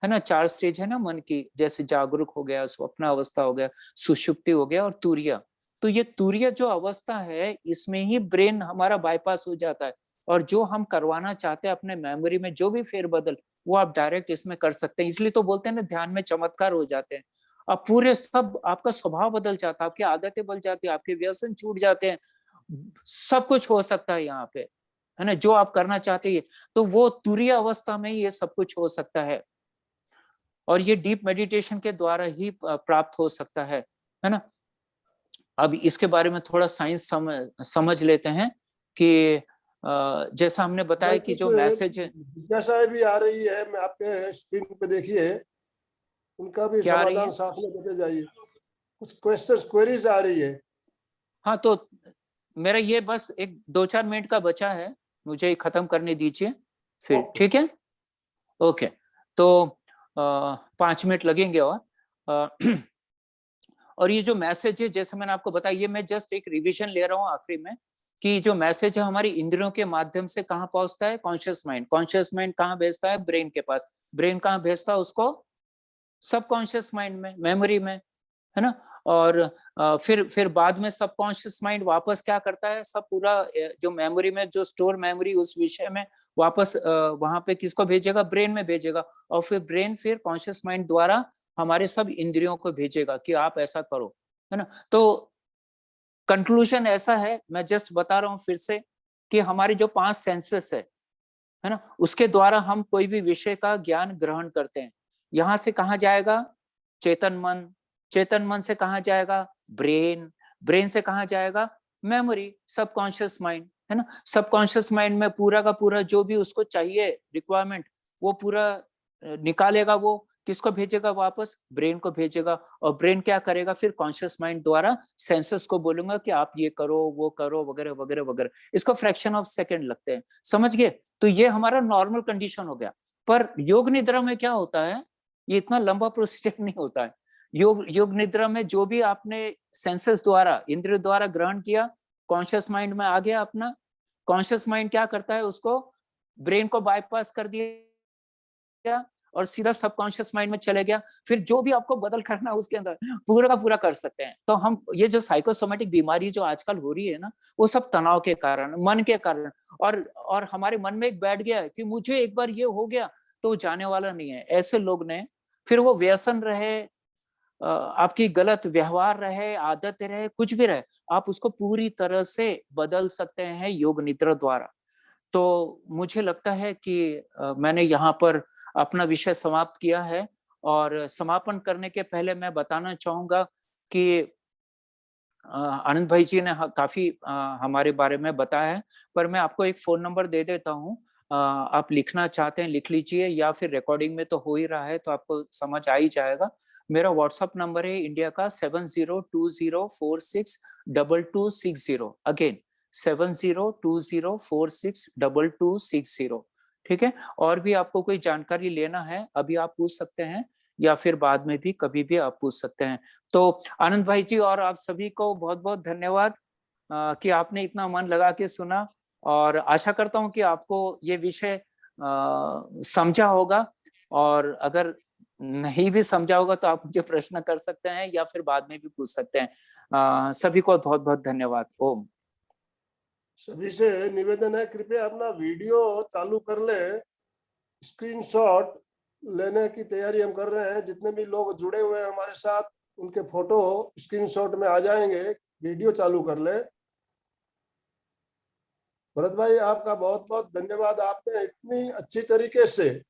Speaker 2: है ना। 4 स्टेज है ना मन की, जैसे जागरूक हो गया, स्वप्न अवस्था हो गया, सुषुप्ति हो गया और तुरिया। तो ये तुरिया जो अवस्था है, इसमें ही ब्रेन हमारा बाईपास हो जाता है, और जो हम करवाना चाहते हैं अपने मेमोरी में जो भी फेरबदल, वो आप डायरेक्ट इसमें कर सकते हैं। इसलिए तो बोलते हैं ना, ध्यान में चमत्कार हो जाते हैं। अब पूरे सब आपका स्वभाव बदल जाता है, आपकी आदतें बदल जाती है, आपके व्यसन छूट जाते हैं, सब कुछ हो सकता है यहाँ पे, है ना, जो आप करना चाहते हैं। तो वो तुरीय अवस्था में ही ये सब कुछ हो सकता है, और ये डीप मेडिटेशन के द्वारा ही प्राप्त हो सकता है ना। अब इसके बारे में थोड़ा साइंस समझ लेते हैं कि जैसा हमने बताया
Speaker 1: भाई
Speaker 2: कि
Speaker 1: कुछ
Speaker 2: जो मैसेज है,
Speaker 1: जिज्ञासाएं भी आ रही है, मैं आपके स्क्रीन पे देखिए, उनका भी
Speaker 2: क्या आ रही
Speaker 1: समाधान
Speaker 2: है।
Speaker 1: साथ में देते जाइए। कुछ क्वेश्चंस क्वेरीज आ रही है।
Speaker 2: हाँ, तो मेरा ये बस एक 2-4 मिनट का बचा है, मुझे खत्म करने दीजिए फिर,
Speaker 1: ओके।
Speaker 2: ठीक है। ओके, तो 5 मिनट लगेंगे। और और ये जो मैसेज है, जैसे मैंने आपको बताया, ये मैं जस्ट एक रिवीजन ले रहा हूँ आखिरी में, कि जो मैसेज है हमारी इंद्रियों के माध्यम से कहाँ पहुंचता है, कॉन्शियस माइंड कहाँ भेजता है, ब्रेन के पास, ब्रेन कहाँ भेजता है उसको, सबकॉन्शियस माइंड में, मेमोरी में, है ना। और फिर बाद में सबकॉन्शियस माइंड वापस क्या करता है, सब पूरा जो मेमोरी में जो स्टोर मेमोरी उस विषय में वापस वहां पे किसको भेजेगा, ब्रेन में भेजेगा, और फिर ब्रेन फिर कॉन्शियस माइंड द्वारा हमारे सब इंद्रियों को भेजेगा कि आप ऐसा करो, है ना। तो कंक्लूजन ऐसा है, मैं जस्ट बता रहा हूँ फिर से, कि हमारे जो 5 सेंसेस है ना, उसके द्वारा हम कोई भी विषय का ज्ञान ग्रहण करते हैं। यहाँ से कहाँ जाएगा, चेतन मन, चेतन मन से कहाँ जाएगा, ब्रेन, ब्रेन से कहाँ जाएगा, मेमोरी, सबकॉन्शियस माइंड, है ना। सबकॉन्शियस माइंड में पूरा का पूरा जो भी उसको चाहिए रिक्वायरमेंट वो पूरा निकालेगा, वो किसको भेजेगा, वापस ब्रेन को भेजेगा, और ब्रेन क्या करेगा फिर कॉन्शियस माइंड द्वारा सेंसर्स को बोलूंगा कि आप ये करो वो करो वगैरह वगैरह वगैरह। इसको फ्रैक्शन ऑफ सेकंड लगते हैं, समझ गए। तो ये हमारा नॉर्मल कंडीशन हो गया। पर योग निद्रा में क्या होता है, ये इतना लंबा प्रोसीजर नहीं होता है। योग निद्रा में जो भी आपने सेंसस द्वारा इंद्रिय द्वारा ग्रहण किया कॉन्शियस माइंड में आ गया अपना। कॉन्शियस माइंड क्या करता है, उसको ब्रेन को बाईपास कर दिया और सीधा सबकॉन्शियस माइंड में चले गया। फिर जो भी आपको बदल करना है उसके अंदर पूरा का पूरा कर सकते हैं। तो हम ये जो साइकोसोमेटिक बीमारी जो आजकल हो रही है ना, वो सब तनाव के कारण, मन के कारण, और हमारे मन में एक बैठ गया है कि मुझे एक बार ये हो गया तो वो जाने वाला नहीं है। ऐसे लोग ने फिर वो व्यसन रहे, आपकी गलत व्यवहार रहे, आदत रहे, कुछ भी रहे, आप उसको पूरी तरह से बदल सकते हैं योग निद्रा द्वारा। तो मुझे लगता है कि मैंने यहाँ पर अपना विषय समाप्त किया है। और समापन करने के पहले मैं बताना चाहूंगा कि आनंद भाई जी ने काफी हमारे बारे में बताया है, पर मैं आपको एक फोन नंबर दे देता हूँ। आप लिखना चाहते हैं लिख लीजिए, या फिर रिकॉर्डिंग में तो हो ही रहा है तो आपको समझ आ ही जाएगा। मेरा व्हाट्सएप नंबर है इंडिया का 7020462260। अगेन 7020462260। ठीक है। और भी आपको कोई जानकारी लेना है अभी आप पूछ सकते हैं, या फिर बाद में भी कभी भी आप पूछ सकते हैं। तो आनंद भाई जी और आप सभी को बहुत बहुत धन्यवाद कि आपने इतना मन लगा के सुना, और आशा करता हूं कि आपको ये विषय समझा होगा। और अगर नहीं भी समझा होगा तो आप मुझे प्रश्न कर सकते हैं या फिर बाद में भी पूछ सकते हैं। सभी को बहुत बहुत धन्यवाद। ओम।
Speaker 1: सभी से निवेदन है, कृपया अपना वीडियो चालू कर ले। स्क्रीनशॉट लेने की तैयारी हम कर रहे हैं। जितने भी लोग जुड़े हुए हैं हमारे साथ, उनके फोटो स्क्रीनशॉट में आ जाएंगे। वीडियो चालू कर ले। भरत भाई, आपका बहुत बहुत धन्यवाद। आपने इतनी अच्छी तरीके से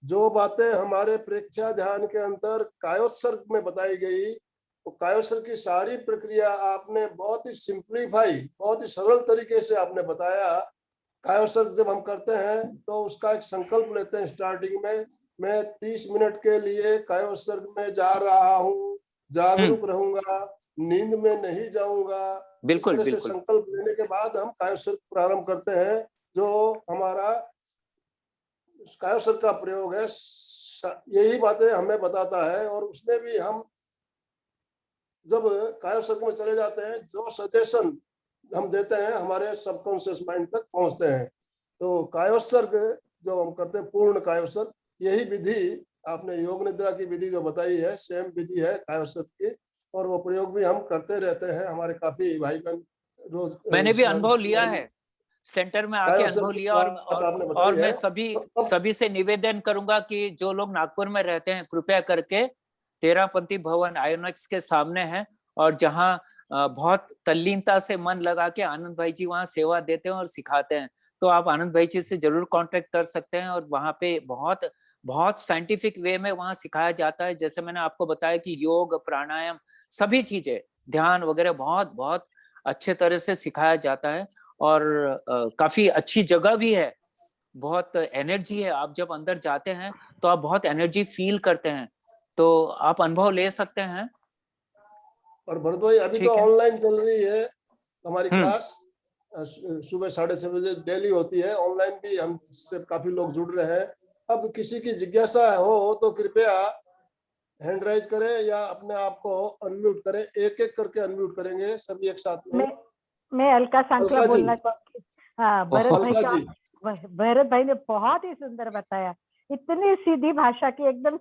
Speaker 1: जो बातें हमारे प्रेक्षा ध्यान के अंतर कायोत्सर्ग में बताई गई, तो कायोत्सर्ग की सारी प्रक्रिया आपने बहुत ही सिंप्लीफाई, बहुत ही सरल तरीके से आपने बताया। कायोत्सर्ग जब हम करते हैं तो उसका एक संकल्प लेते हैं स्टार्टिंग में, मैं 30 मिनट के लिए कायोत्सर्ग में जा रहा हूँ, जागरूक रहूंगा, नींद में नहीं जाऊंगा। इस
Speaker 2: बिल्कुल
Speaker 1: तरह से
Speaker 2: बिल्कुल।
Speaker 1: संकल्प लेने के बाद हम कायोत्सर्ग प्रारंभ करते हैं। जो हमारा कायोत्सर्ग का प्रयोग है, यही बातें हमें बताता है। और उसमें भी हम जब कायोत्सर्ग में चले जाते हैं, जो सजेशन हम देते हैं हमारे सबकॉन्शियस माइंड तक पहुंचते हैं। तो कायोत्सर्ग जो हम करते हैं, पूर्ण कायोत्सर्ग, यही विधि आपने योग निद्रा की विधि जो बताई है, सेम विधि है कायोत्सर्ग की। और वो प्रयोग भी हम करते रहते हैं। हमारे काफी भाई बहन रोज
Speaker 2: मैंने भी अनुभव लिया है, सेंटर में आके अनुभव
Speaker 1: कायोत्सर्ग की
Speaker 2: लिया।
Speaker 1: बात आपने
Speaker 2: और
Speaker 1: बताई
Speaker 2: मैं
Speaker 1: है।
Speaker 2: सभी
Speaker 1: तो अब
Speaker 2: सभी से निवेदन करूंगा कि जो लोग नागपुर में रहते हैं कृपया करके तेरापंथी भवन आयोनिक्स के सामने है, और जहाँ बहुत तल्लीनता से मन लगा के आनंद भाई जी वहाँ सेवा देते हैं और सिखाते हैं। तो आप आनंद भाई जी से जरूर कांटेक्ट कर सकते हैं। और वहाँ पे बहुत बहुत साइंटिफिक वे में वहाँ सिखाया जाता है। जैसे मैंने आपको बताया कि योग प्राणायाम सभी चीजें, ध्यान वगैरह बहुत बहुत अच्छे तरह से सिखाया जाता है। और काफी अच्छी जगह भी है, बहुत एनर्जी है। आप जब अंदर जाते हैं तो आप बहुत एनर्जी फील करते हैं, तो आप अनुभव ले सकते हैं।
Speaker 1: और भरत भाई, अभी तो
Speaker 2: ठीक है।
Speaker 1: ऑनलाइन चल रही है हमारी
Speaker 2: हम्म।
Speaker 1: क्लास। सुबह 6:30 बजे डेली होती है। ऑनलाइन भी हमसे काफी लोग जुड़ रहे हैं। अब किसी की जिज्ञासा हो तो कृपया हैंड राइज करें या अपने आप को अनम्यूट करें। एक एक करके अनम्यूट करेंगे सभी एक साथ में।
Speaker 3: मैं अलका सांखला
Speaker 1: अलका जी,
Speaker 3: बोलना चाहूंगी। हाँ, भरत भाई
Speaker 1: अलका
Speaker 3: का,
Speaker 1: जी,
Speaker 3: भरत भाई ने बहुत ही सुंदर बताया। इतनी सीधी भाषा की, एकदम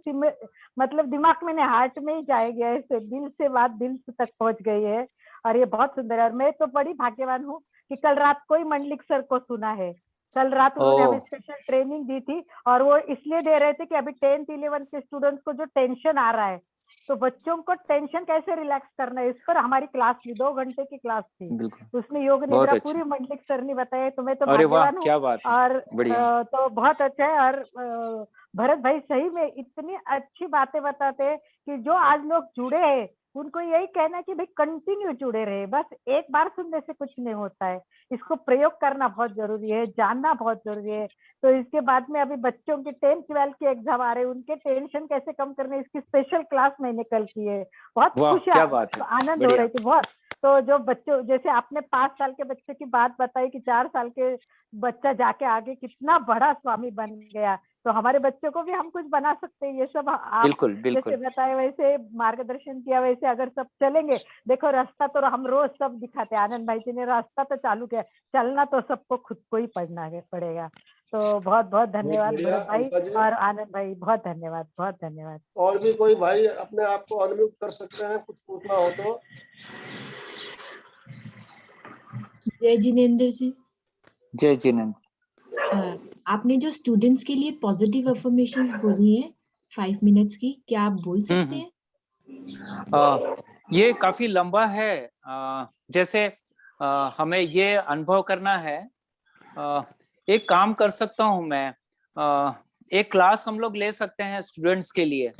Speaker 3: मतलब दिमाग में नहीं, हार्ट में ही जाए गया है, दिल से बात दिल तक पहुंच गई है। और ये बहुत सुंदर है। और मैं तो बड़ी भाग्यवान हूँ कि कल रात को ही मंडलिक सर को सुना है। कल रात उन्होंने हमें
Speaker 2: ओ
Speaker 3: स्पेशल ट्रेनिंग दी थी, और वो इसलिए दे रहे थे कि अभी 10th 11th के स्टूडेंट्स को जो टेंशन आ रहा है, तो बच्चों को टेंशन कैसे रिलैक्स करना है, इस पर हमारी क्लास थी, 2 घंटे की क्लास थी।
Speaker 2: बिल्कुल,
Speaker 3: उसमें योग
Speaker 2: बहुत
Speaker 3: निद्रा
Speaker 2: अच्छा।
Speaker 3: पूरी मंडलिक सर ने बताया। तो मैं तो
Speaker 2: अरे वाह,
Speaker 3: भाग्यवान हूँ।
Speaker 2: क्या बात है,
Speaker 3: और
Speaker 2: बढ़िया।
Speaker 3: तो बहुत अच्छा है। और भरत भाई सही में इतनी अच्छी बातें बताते हैं कि जो आज लोग जुड़े हैं उनको यही कहना है कि भाई कंटिन्यू जुड़े रहे, बस एक बार सुनने से कुछ नहीं होता है, इसको प्रयोग करना बहुत जरूरी है, जानना बहुत जरूरी है। तो इसके बाद में अभी बच्चों के 10th-12th के एग्जाम आ रहे हैं, उनके टेंशन कैसे कम करने, इसकी स्पेशल क्लास मैंने कल की है। बहुत
Speaker 2: वाह,
Speaker 3: खुशी
Speaker 2: क्या बात है,
Speaker 3: आनंद हो
Speaker 2: बढ़िया।
Speaker 3: रही थी बहुत। तो जो बच्चों, जैसे आपने 5 साल के बच्चे की बात बताई कि 4 साल के बच्चा जाके आगे कितना बड़ा स्वामी बन गया, तो हमारे बच्चों को भी हम कुछ बना सकते हैं। ये सब आप
Speaker 2: बिल्कुल
Speaker 3: जैसे
Speaker 2: बिल्कुल।
Speaker 3: बताए, वैसे मार्गदर्शन किया, वैसे अगर सब चलेंगे, देखो रास्ता तो हम रोज सब दिखाते हैं, आनंद भाई जी ने रास्ता तो चालू किया, चलना तो सबको खुद को ही पड़ेगा। तो बहुत बहुत
Speaker 1: बहुत
Speaker 3: धन्यवाद
Speaker 1: बढ़िया
Speaker 3: भरत भाई
Speaker 1: अलका जी।
Speaker 3: और आनंद भाई, बहुत धन्यवाद, बहुत धन्यवाद।
Speaker 1: और भी कोई भाई अपने आप को अनम्यूट कर सकते हैं, कुछ पूछना हो तो।
Speaker 4: जय जिनेंद्र जी।
Speaker 2: जय जिनेंद्र।
Speaker 4: आपने जो स्टूडेंट्स के लिए पॉजिटिव अफर्मेशंस बोली हैं 5 मिनट्स की, क्या आप बोल सकते हैं?
Speaker 2: ये काफी लंबा है। जैसे हमें ये अनुभव करना है। एक काम कर सकता हूँ मैं, एक क्लास हम लोग ले सकते हैं स्टूडेंट्स के लिए,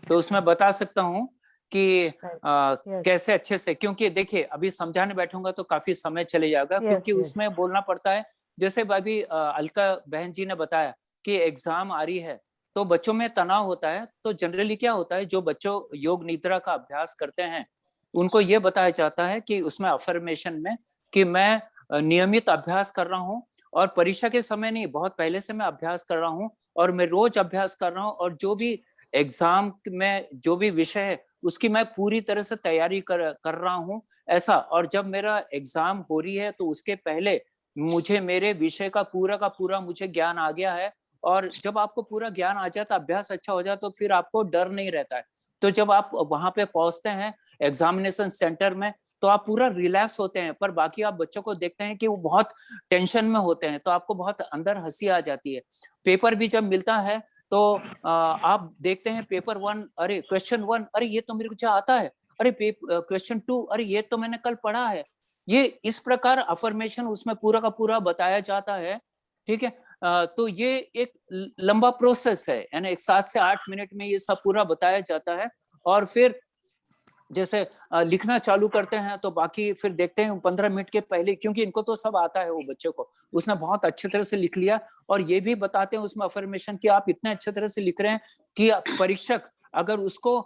Speaker 2: तो उसमें बता सकता हूँ कि कैसे अच्छे से, क्योंकि देखिए अभी समझाने बैठूंगा तो काफी समय चले जाएगा, क्योंकि उसमें बोलना पड़ता है। जैसे अभी अलका बहन जी ने बताया कि एग्जाम आ रही है तो बच्चों में तनाव होता है, तो जनरली क्या होता है, जो बच्चों योग निद्रा का अभ्यास करते हैं उनको ये बताया जाता है कि उसमें अफर्मेशन में कि मैं नियमित अभ्यास कर रहा हूँ, और परीक्षा के समय नहीं, बहुत पहले से मैं अभ्यास कर रहा हूँ, और मैं रोज अभ्यास कर रहा हूँ, और जो भी एग्जाम में जो भी विषय है उसकी मैं पूरी तरह से तैयारी कर रहा हूँ, ऐसा। और जब मेरा एग्जाम हो रही है तो उसके पहले मुझे मेरे विषय का पूरा मुझे ज्ञान आ गया है, और जब आपको पूरा ज्ञान आ जाता, अभ्यास अच्छा हो जाता, तो फिर आपको डर नहीं रहता है। तो जब आप वहां पे पहुंचते हैं एग्जामिनेशन सेंटर में, तो आप पूरा रिलैक्स होते हैं। पर बाकी आप बच्चों को देखते हैं कि वो बहुत टेंशन में होते हैं, तो आपको बहुत अंदर हंसी आ जाती है। पेपर भी जब मिलता है तो आप देखते हैं पेपर 1, अरे क्वेश्चन 1, अरे ये तो मेरे को आता है, अरे क्वेश्चन 2, अरे ये तो मैंने कल पढ़ा है। ये इस प्रकार अफर्मेशन उसमें पूरा का पूरा बताया जाता है, ठीक है। तो ये एक लंबा प्रोसेस है, यानी 7 से 8 मिनट में ये सब पूरा बताया जाता है। और फिर जैसे लिखना चालू करते हैं तो बाकी फिर देखते हैं 15 मिनट के पहले, क्योंकि इनको तो सब आता है, वो बच्चे को उसने बहुत अच्छे तरह से लिख लिया, और ये भी बताते हैं उसमें अफर्मेशन कि आप इतने अच्छे तरह से लिख रहे हैं कि परीक्षक अगर उसको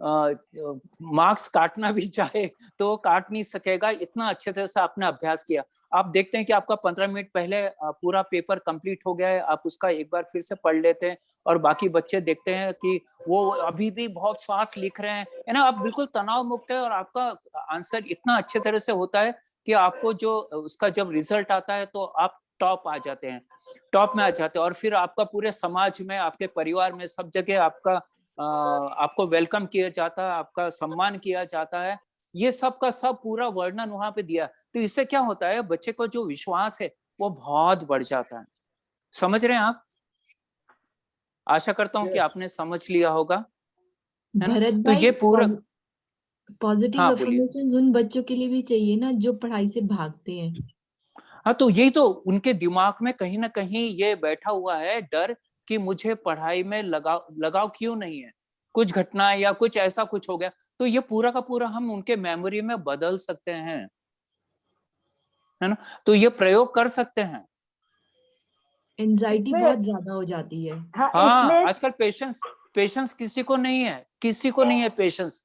Speaker 2: मार्क्स काटना भी चाहे तो काट नहीं सकेगा, इतना अच्छे तरह से आपने अभ्यास किया। आप देखते हैं कि आपका 15 मिनट पहले पूरा पेपर कंप्लीट हो गया है, आप उसका एक बार फिर से पढ़ लेते हैं, और बाकी बच्चे देखते हैं कि वो अभी भी बहुत फास्ट लिख रहे हैं, है ना। आप बिल्कुल तनाव मुक्त है, और आपका आंसर इतना अच्छे तरह से होता है कि आपको जो उसका जब रिजल्ट आता है तो आप टॉप में आ जाते हैं, और फिर आपका पूरे समाज में, आपके परिवार में, सब जगह आपको वेलकम किया जाता है, आपका सम्मान किया जाता है। ये सब का सब पूरा वर्णन वहां पे दिया। तो इससे क्या होता है, बच्चे को जो विश्वास है वो बहुत बढ़ जाता है। समझ रहे हैं आप? आशा करता हूं कि आपने समझ लिया होगा, है ना।
Speaker 4: भरत
Speaker 2: तो
Speaker 4: भाई,
Speaker 2: ये पूरा,
Speaker 4: पॉजिटिव
Speaker 2: हाँ बोलिए।
Speaker 4: अफर्मेशंस उन बच्चों के लिए भी चाहिए ना जो पढ़ाई से भागते हैं।
Speaker 2: हाँ, तो यही तो उनके दिमाग में कहीं ना कहीं ये बैठा हुआ है डर कि मुझे पढ़ाई में लगाव क्यों नहीं है, कुछ घटना या कुछ ऐसा कुछ हो गया। तो ये पूरा का पूरा हम उनके मेमोरी में बदल सकते हैं, है ना। तो ये प्रयोग कर सकते हैं।
Speaker 4: एंजाइटी
Speaker 3: इसमें,
Speaker 4: बहुत ज्यादा हो जाती है।
Speaker 3: हाँ
Speaker 2: हाँ,
Speaker 3: इसमें
Speaker 2: आजकल पेशेंस किसी को नहीं है, किसी को नहीं है पेशेंस।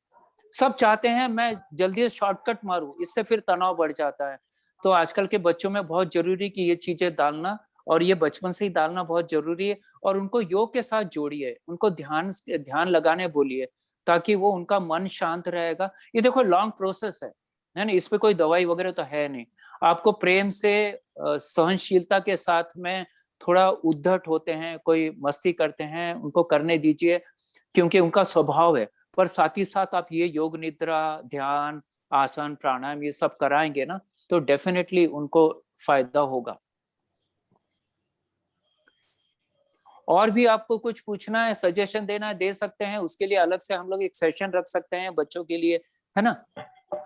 Speaker 2: सब चाहते हैं मैं जल्दी से शॉर्टकट मारूं, इससे फिर तनाव बढ़ जाता है। तो आजकल के बच्चों में बहुत जरूरी कि ये चीजें डालना, और ये बचपन से ही डालना बहुत जरूरी है। और उनको योग के साथ जोड़िए, उनको ध्यान लगाने बोलिए, ताकि वो उनका मन शांत रहेगा। ये देखो लॉन्ग प्रोसेस है ना, इस पे कोई दवाई वगैरह तो है नहीं। आपको प्रेम से, सहनशीलता के साथ में, थोड़ा उद्धट होते हैं, कोई मस्ती करते हैं, उनको करने दीजिए, क्योंकि उनका स्वभाव है। पर साथ ही साथ आप ये योग निद्रा, ध्यान, आसन, प्राणायाम ये सब कराएंगे ना, तो डेफिनेटली उनको फायदा होगा। और भी आपको कुछ पूछना है, सजेशन देना है, दे सकते हैं। उसके लिए अलग से हम लोग एक सेशन रख सकते हैं बच्चों के लिए, है ना।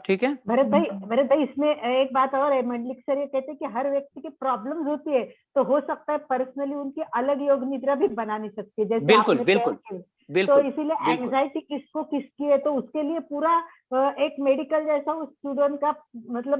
Speaker 2: ठीक है
Speaker 3: भरत भाई इसमें एक बात और है, मंडलिक सर ये कहते हैं कि हर व्यक्ति की प्रॉब्लम्स होती है, तो हो सकता है पर्सनली उनकी अलग योग निद्रा भी बना नहीं सकती, जैसे
Speaker 2: बिल्कुल
Speaker 3: आपने
Speaker 2: बिल्कुल
Speaker 3: तो
Speaker 2: बिल्कुल
Speaker 3: इसीलिए
Speaker 2: बिल्कुल
Speaker 3: एंजाइटी किसको किसकी है, तो उसके लिए पूरा एक मेडिकल जैसा उस स्टूडेंट का मतलब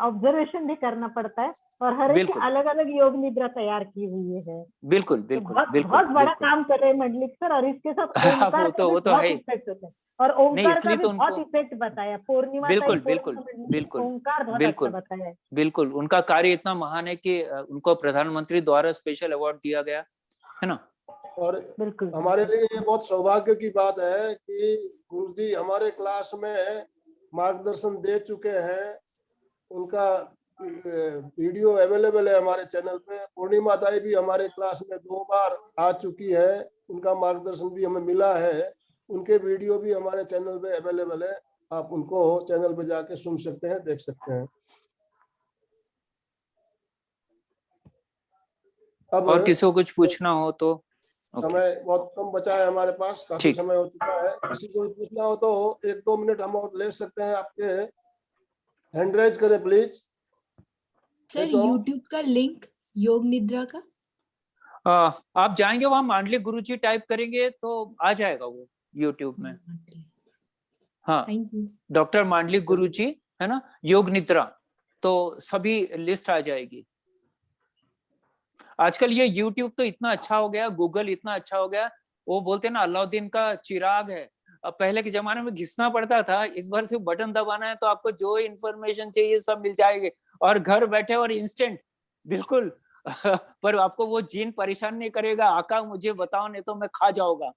Speaker 3: ऑब्जर्वेशन भी करना पड़ता है, और हर एक की
Speaker 2: बिल्कुल
Speaker 3: अलग अलग योग निद्रा तैयार की हुई है।
Speaker 2: बिल्कुल
Speaker 3: तो
Speaker 2: बिल्कुल
Speaker 3: बहुत
Speaker 2: बिल्कुल
Speaker 3: बहुत बड़ा
Speaker 2: बिल्कुल।
Speaker 3: काम कर रहे हैं मंडलिक सर, और इसके साथ ओमकार का भी
Speaker 2: वो तो
Speaker 3: बहुत
Speaker 2: है ही।
Speaker 3: इफेक्ट होता है, और
Speaker 2: नहीं
Speaker 3: ओमकार का
Speaker 2: इसलिए
Speaker 3: भी
Speaker 2: तो
Speaker 3: बहुत
Speaker 2: उनको
Speaker 3: इफेक्ट बताया, पूर्णिमा टाइम
Speaker 2: बिल्कुल बिल्कुल
Speaker 3: पूर्णिमा मंडलिक
Speaker 2: बिल्कुल
Speaker 3: ओमकार बहुत अच्छा
Speaker 2: बिल्कुल
Speaker 3: बताया है।
Speaker 2: बिल्कुल उनका कार्य इतना महान है कि उनको प्रधानमंत्री द्वारा स्पेशल अवार्ड दिया गया है ना।
Speaker 1: और
Speaker 3: बिल्कुल
Speaker 1: हमारे
Speaker 3: बिल्कुल।
Speaker 1: लिए ये बहुत सौभाग्य की बात है कि गुरु जी हमारे क्लास में मार्गदर्शन दे चुके हैं। उनका वीडियो अवेलेबल है हमारे चैनल पे। पूर्णिमा दाई भी हमारे क्लास में 2 बार आ चुकी है, उनका मार्गदर्शन भी हमें मिला है। उनके वीडियो भी हमारे चैनल पे अवेलेबल है, आप उनको चैनल पे जाके सुन सकते हैं, देख सकते हैं। अब
Speaker 2: और किसी को कुछ पूछना हो तो ओके
Speaker 1: समय बहुत कम बचा है हमारे पास, काफी
Speaker 2: ठीक।
Speaker 1: समय हो चुका है। किसी को भी पूछना हो तो 1-2 मिनट हम और ले सकते हैं। आपके हैंड रेज करें प्लीज।
Speaker 4: सर
Speaker 1: तो
Speaker 4: यूट्यूब का लिंक योग निद्रा का?
Speaker 2: आप जाएंगे वहां मांडलिक गुरुजी टाइप करेंगे तो आ जाएगा वो यूट्यूब में। हाँ
Speaker 4: थैंक यू।
Speaker 2: डॉक्टर मांडलिक गुरुजी है ना, योग निद्रा, तो सभी लिस्ट आ जाएगी। आजकल ये यूट्यूब तो इतना अच्छा हो गया, गूगल इतना अच्छा हो गया, वो बोलते हैं ना अलाउद्दीन का चिराग है। अब पहले के जमाने में घिसना पड़ता था, इस बार सिर्फ बटन दबाना है तो आपको जो इंफॉर्मेशन चाहिए सब मिल जाएगी, और घर बैठे और इंस्टेंट बिल्कुल। पर आपको वो जीन परेशान नहीं करेगा, आका मुझे बताओ नहीं तो मैं खा जाऊंगा।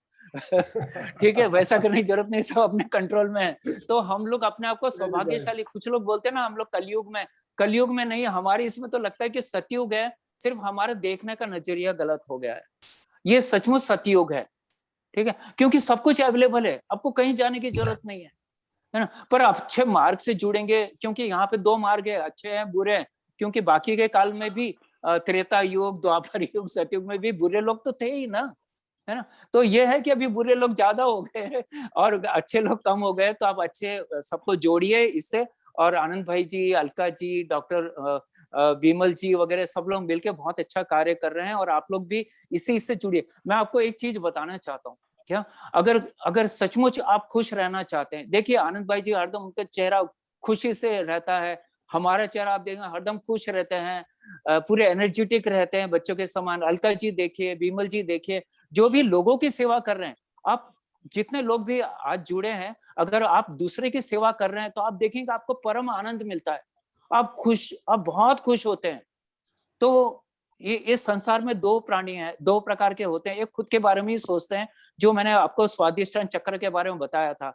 Speaker 2: ठीक है, वैसा करने की जरूरत नहीं, सब अपने कंट्रोल में है। तो हम लोग अपने आप को सौभाग्यशाली, कुछ लोग बोलते हैं ना हम लोग कलयुग में नहीं, हमारे इसमें तो लगता है कि सतयुग है, सिर्फ हमारे देखने का नजरिया गलत हो गया है। ये सचमुच सतयुग है, ठीक है, क्योंकि सब कुछ अवेलेबल है, आपको कहीं जाने की जरूरत नहीं है ना। पर अच्छे मार्ग से जुड़ेंगे, क्योंकि यहाँ पे 2 मार्ग है, अच्छे हैं बुरे हैं। क्योंकि बाकी के काल में भी त्रेता युग, द्वापर युग, सतयुग में भी बुरे लोग तो थे ही ना, है ना। तो ये है कि अभी बुरे लोग ज्यादा हो गए और अच्छे लोग कम हो गए, तो आप अच्छे सबको जोड़िए इससे। और आनंद भाई जी, अलका जी, डॉक्टर विमल जी वगैरह सब लोग मिलकर बहुत अच्छा कार्य कर रहे हैं, और आप लोग भी इससे जुड़िए। मैं आपको एक चीज बताना चाहता हूँ, क्या अगर अगर सचमुच आप खुश रहना चाहते हैं, देखिए आनंद भाई जी हरदम उनका चेहरा खुशी से रहता है, हमारा चेहरा आप देखेंगे हरदम खुश रहते हैं, पूरे एनर्जेटिक रहते हैं बच्चों के समान। अलका जी देखिए, विमल जी देखिए, जो भी लोगों की सेवा कर रहे हैं, आप जितने लोग भी आज जुड़े हैं, अगर आप दूसरे की सेवा कर रहे हैं तो आप देखेंगे आपको परम आनंद मिलता है, आप बहुत खुश होते हैं। तो ये इस संसार में 2 प्राणी हैं, 2 प्रकार के होते हैं। एक खुद के बारे में ही सोचते हैं, जो मैंने आपको स्वादिष्टान चक्र के बारे में बताया था,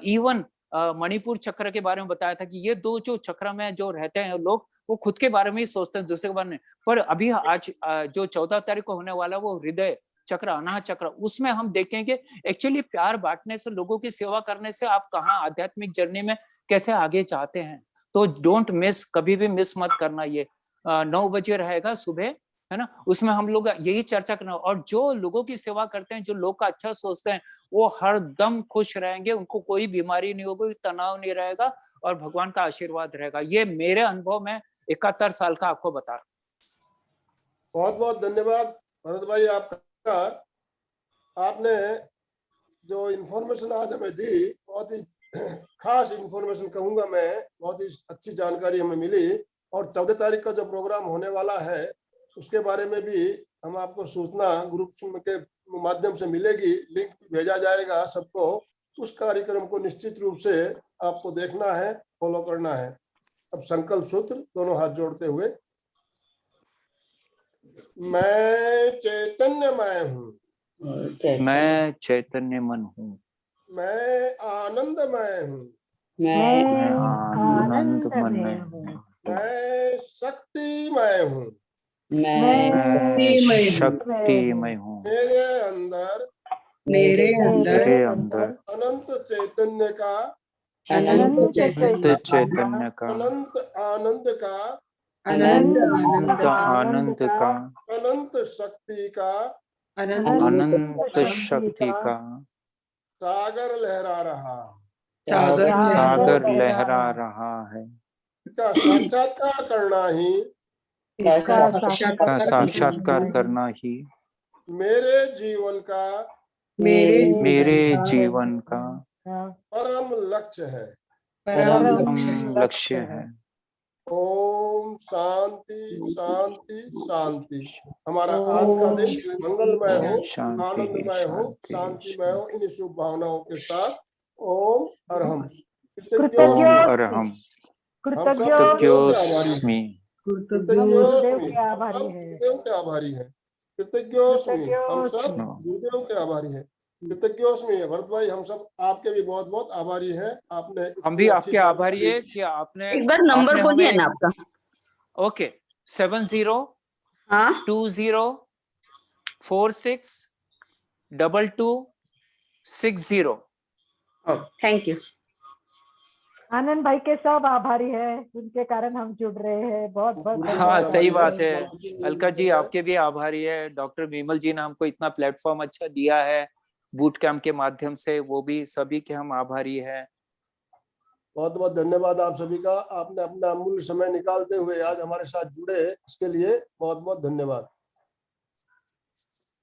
Speaker 2: इवन मणिपुर चक्र के बारे में बताया था, कि ये 2 जो चक्र में जो रहते हैं लोग, वो खुद के बारे में ही सोचते हैं, दूसरे के बारे में। पर अभी आज जो 14 तारीख को होने वाला वो हृदय चक्र, अनाहत चक्र, उसमें हम देखेंगे एक्चुअली प्यार बांटने से, लोगों की सेवा करने से आप कहाँ आध्यात्मिक जर्नी में कैसे आगे चाहते हैं। तो डोंट मिस, कभी भी मिस मत करना। ये 9 बजे रहेगा सुबह, है ना, उसमें हम लोग यही चर्चा करना। और जो लोगों की सेवा करते हैं, जो लोग का अच्छा सोचते हैं, वो हर दम खुश रहेंगे, उनको कोई बीमारी नहीं होगी, तनाव नहीं रहेगा, और भगवान का आशीर्वाद रहेगा। ये मेरे अनुभव में 71 साल का आपको बता रहा हूं।
Speaker 1: बहुत बहुत धन्यवाद भरत भाई आपका। आपने जो इन्फॉर्मेशन आज हमें दी, बहुत ही खास इन्फॉर्मेशन कहूंगा मैं, बहुत ही अच्छी जानकारी हमें मिली। और 14 तारीख का जो प्रोग्राम होने वाला है उसके बारे में भी हम आपको सूचना ग्रुप के माध्यम से मिलेगी, लिंक भेजा जाएगा सबको। उस कार्यक्रम को निश्चित रूप से आपको देखना है, फॉलो करना है। अब संकल्प सूत्र दोनों हाथ जोड़ते हुए, मैं चैतन्यमय हूँ,
Speaker 2: मैं चैतन्य मन हूँ,
Speaker 1: मैं आनंदमय हूँ,
Speaker 2: मैं
Speaker 3: आनंद
Speaker 2: आनंदमय
Speaker 3: में
Speaker 2: हूँ,
Speaker 3: हूँ,
Speaker 1: मैं शक्तिमय हूँ,
Speaker 2: मैं
Speaker 3: शक्तिमय
Speaker 2: शक्तिमय
Speaker 3: हूँ,
Speaker 2: हूँ,
Speaker 1: मेरे अंदर
Speaker 5: मेरे अंदर
Speaker 2: मेरे अंदर
Speaker 1: अनंत चैतन्य का,
Speaker 5: अनंत
Speaker 3: अनंत
Speaker 5: चैतन्य
Speaker 2: अनंत
Speaker 5: का,
Speaker 2: चैतन्य का,
Speaker 1: अनंत आनंद का,
Speaker 5: अनंत
Speaker 3: अनंत
Speaker 5: आनंद
Speaker 2: अनंत
Speaker 5: का,
Speaker 2: आनंद का,
Speaker 1: अनंत शक्ति का
Speaker 2: अनंत शक्ति का
Speaker 1: सागर लहरा रहा,
Speaker 5: सागर
Speaker 2: सागर
Speaker 5: लहरा
Speaker 2: लहरा रहा है।
Speaker 1: इसका साक्षात्कार करना ही
Speaker 5: इसका
Speaker 2: का
Speaker 5: साक्षात्कार करना
Speaker 2: साक्षात्कार
Speaker 5: है
Speaker 2: करना ही
Speaker 1: मेरे जीवन का
Speaker 2: मेरे जीवन का
Speaker 1: परम लक्ष्य है।
Speaker 5: परम
Speaker 2: परम
Speaker 5: लक्ष्य
Speaker 2: लक्ष्य है।
Speaker 1: ओम शांति शांति शांति। हमारा आज का दिन मंगलमय हो,
Speaker 2: शांति,
Speaker 1: आनंदमय हो,
Speaker 2: शांति,
Speaker 1: शांतिमय हो। इन शुभ भावनाओं के साथ ओम अरहम।
Speaker 3: कृतज्ञोस्मि।
Speaker 2: अरहम।
Speaker 3: कृतज्ञोस्मि।
Speaker 1: कृतज्ञोस्मि।
Speaker 3: गुरुदेव के आभारी
Speaker 1: हम
Speaker 3: है।
Speaker 1: गुरुदेव के आभारी हैं। कृतज्ञोस्मि। हम सब
Speaker 3: कृतज्ञोस्मि।
Speaker 1: गुरुदेव के आभारी हैं। कृतज्ञोस्मि। भरत भाई, हम सब आपके भी बहुत बहुत आभारी हैं। आपने
Speaker 2: हम भी
Speaker 1: इतनी अच्छी
Speaker 2: आपके आभारी
Speaker 1: जानकारी
Speaker 2: है कि आपने
Speaker 6: एक बार नंबर
Speaker 2: आपने
Speaker 6: बोलिए
Speaker 2: हमें
Speaker 6: ना आपका।
Speaker 2: ओके 70
Speaker 6: हाँ
Speaker 2: 20 46 22 60।
Speaker 6: Thank you.
Speaker 3: आनंद भाई के सब आभारी है, उनके कारण हम जुड़ रहे हैं। बहुत बहुत
Speaker 1: गुरुदेव
Speaker 2: हाँ
Speaker 1: के
Speaker 3: धन्यवाद
Speaker 2: सही
Speaker 1: आभारी
Speaker 2: बात
Speaker 3: आपके।
Speaker 2: है। अलका जी आपके भी आभारी है। डॉक्टर विमल जी ने हमको इतना प्लेटफॉर्म अच्छा दिया है बूट कैंप के माध्यम से, वो भी सभी के हम आभारी है।
Speaker 1: बहुत बहुत धन्यवाद आप सभी का। आपने अपना अमूल्य समय निकालते हुए आज हमारे साथ जुड़े, इसके लिए बहुत बहुत धन्यवाद।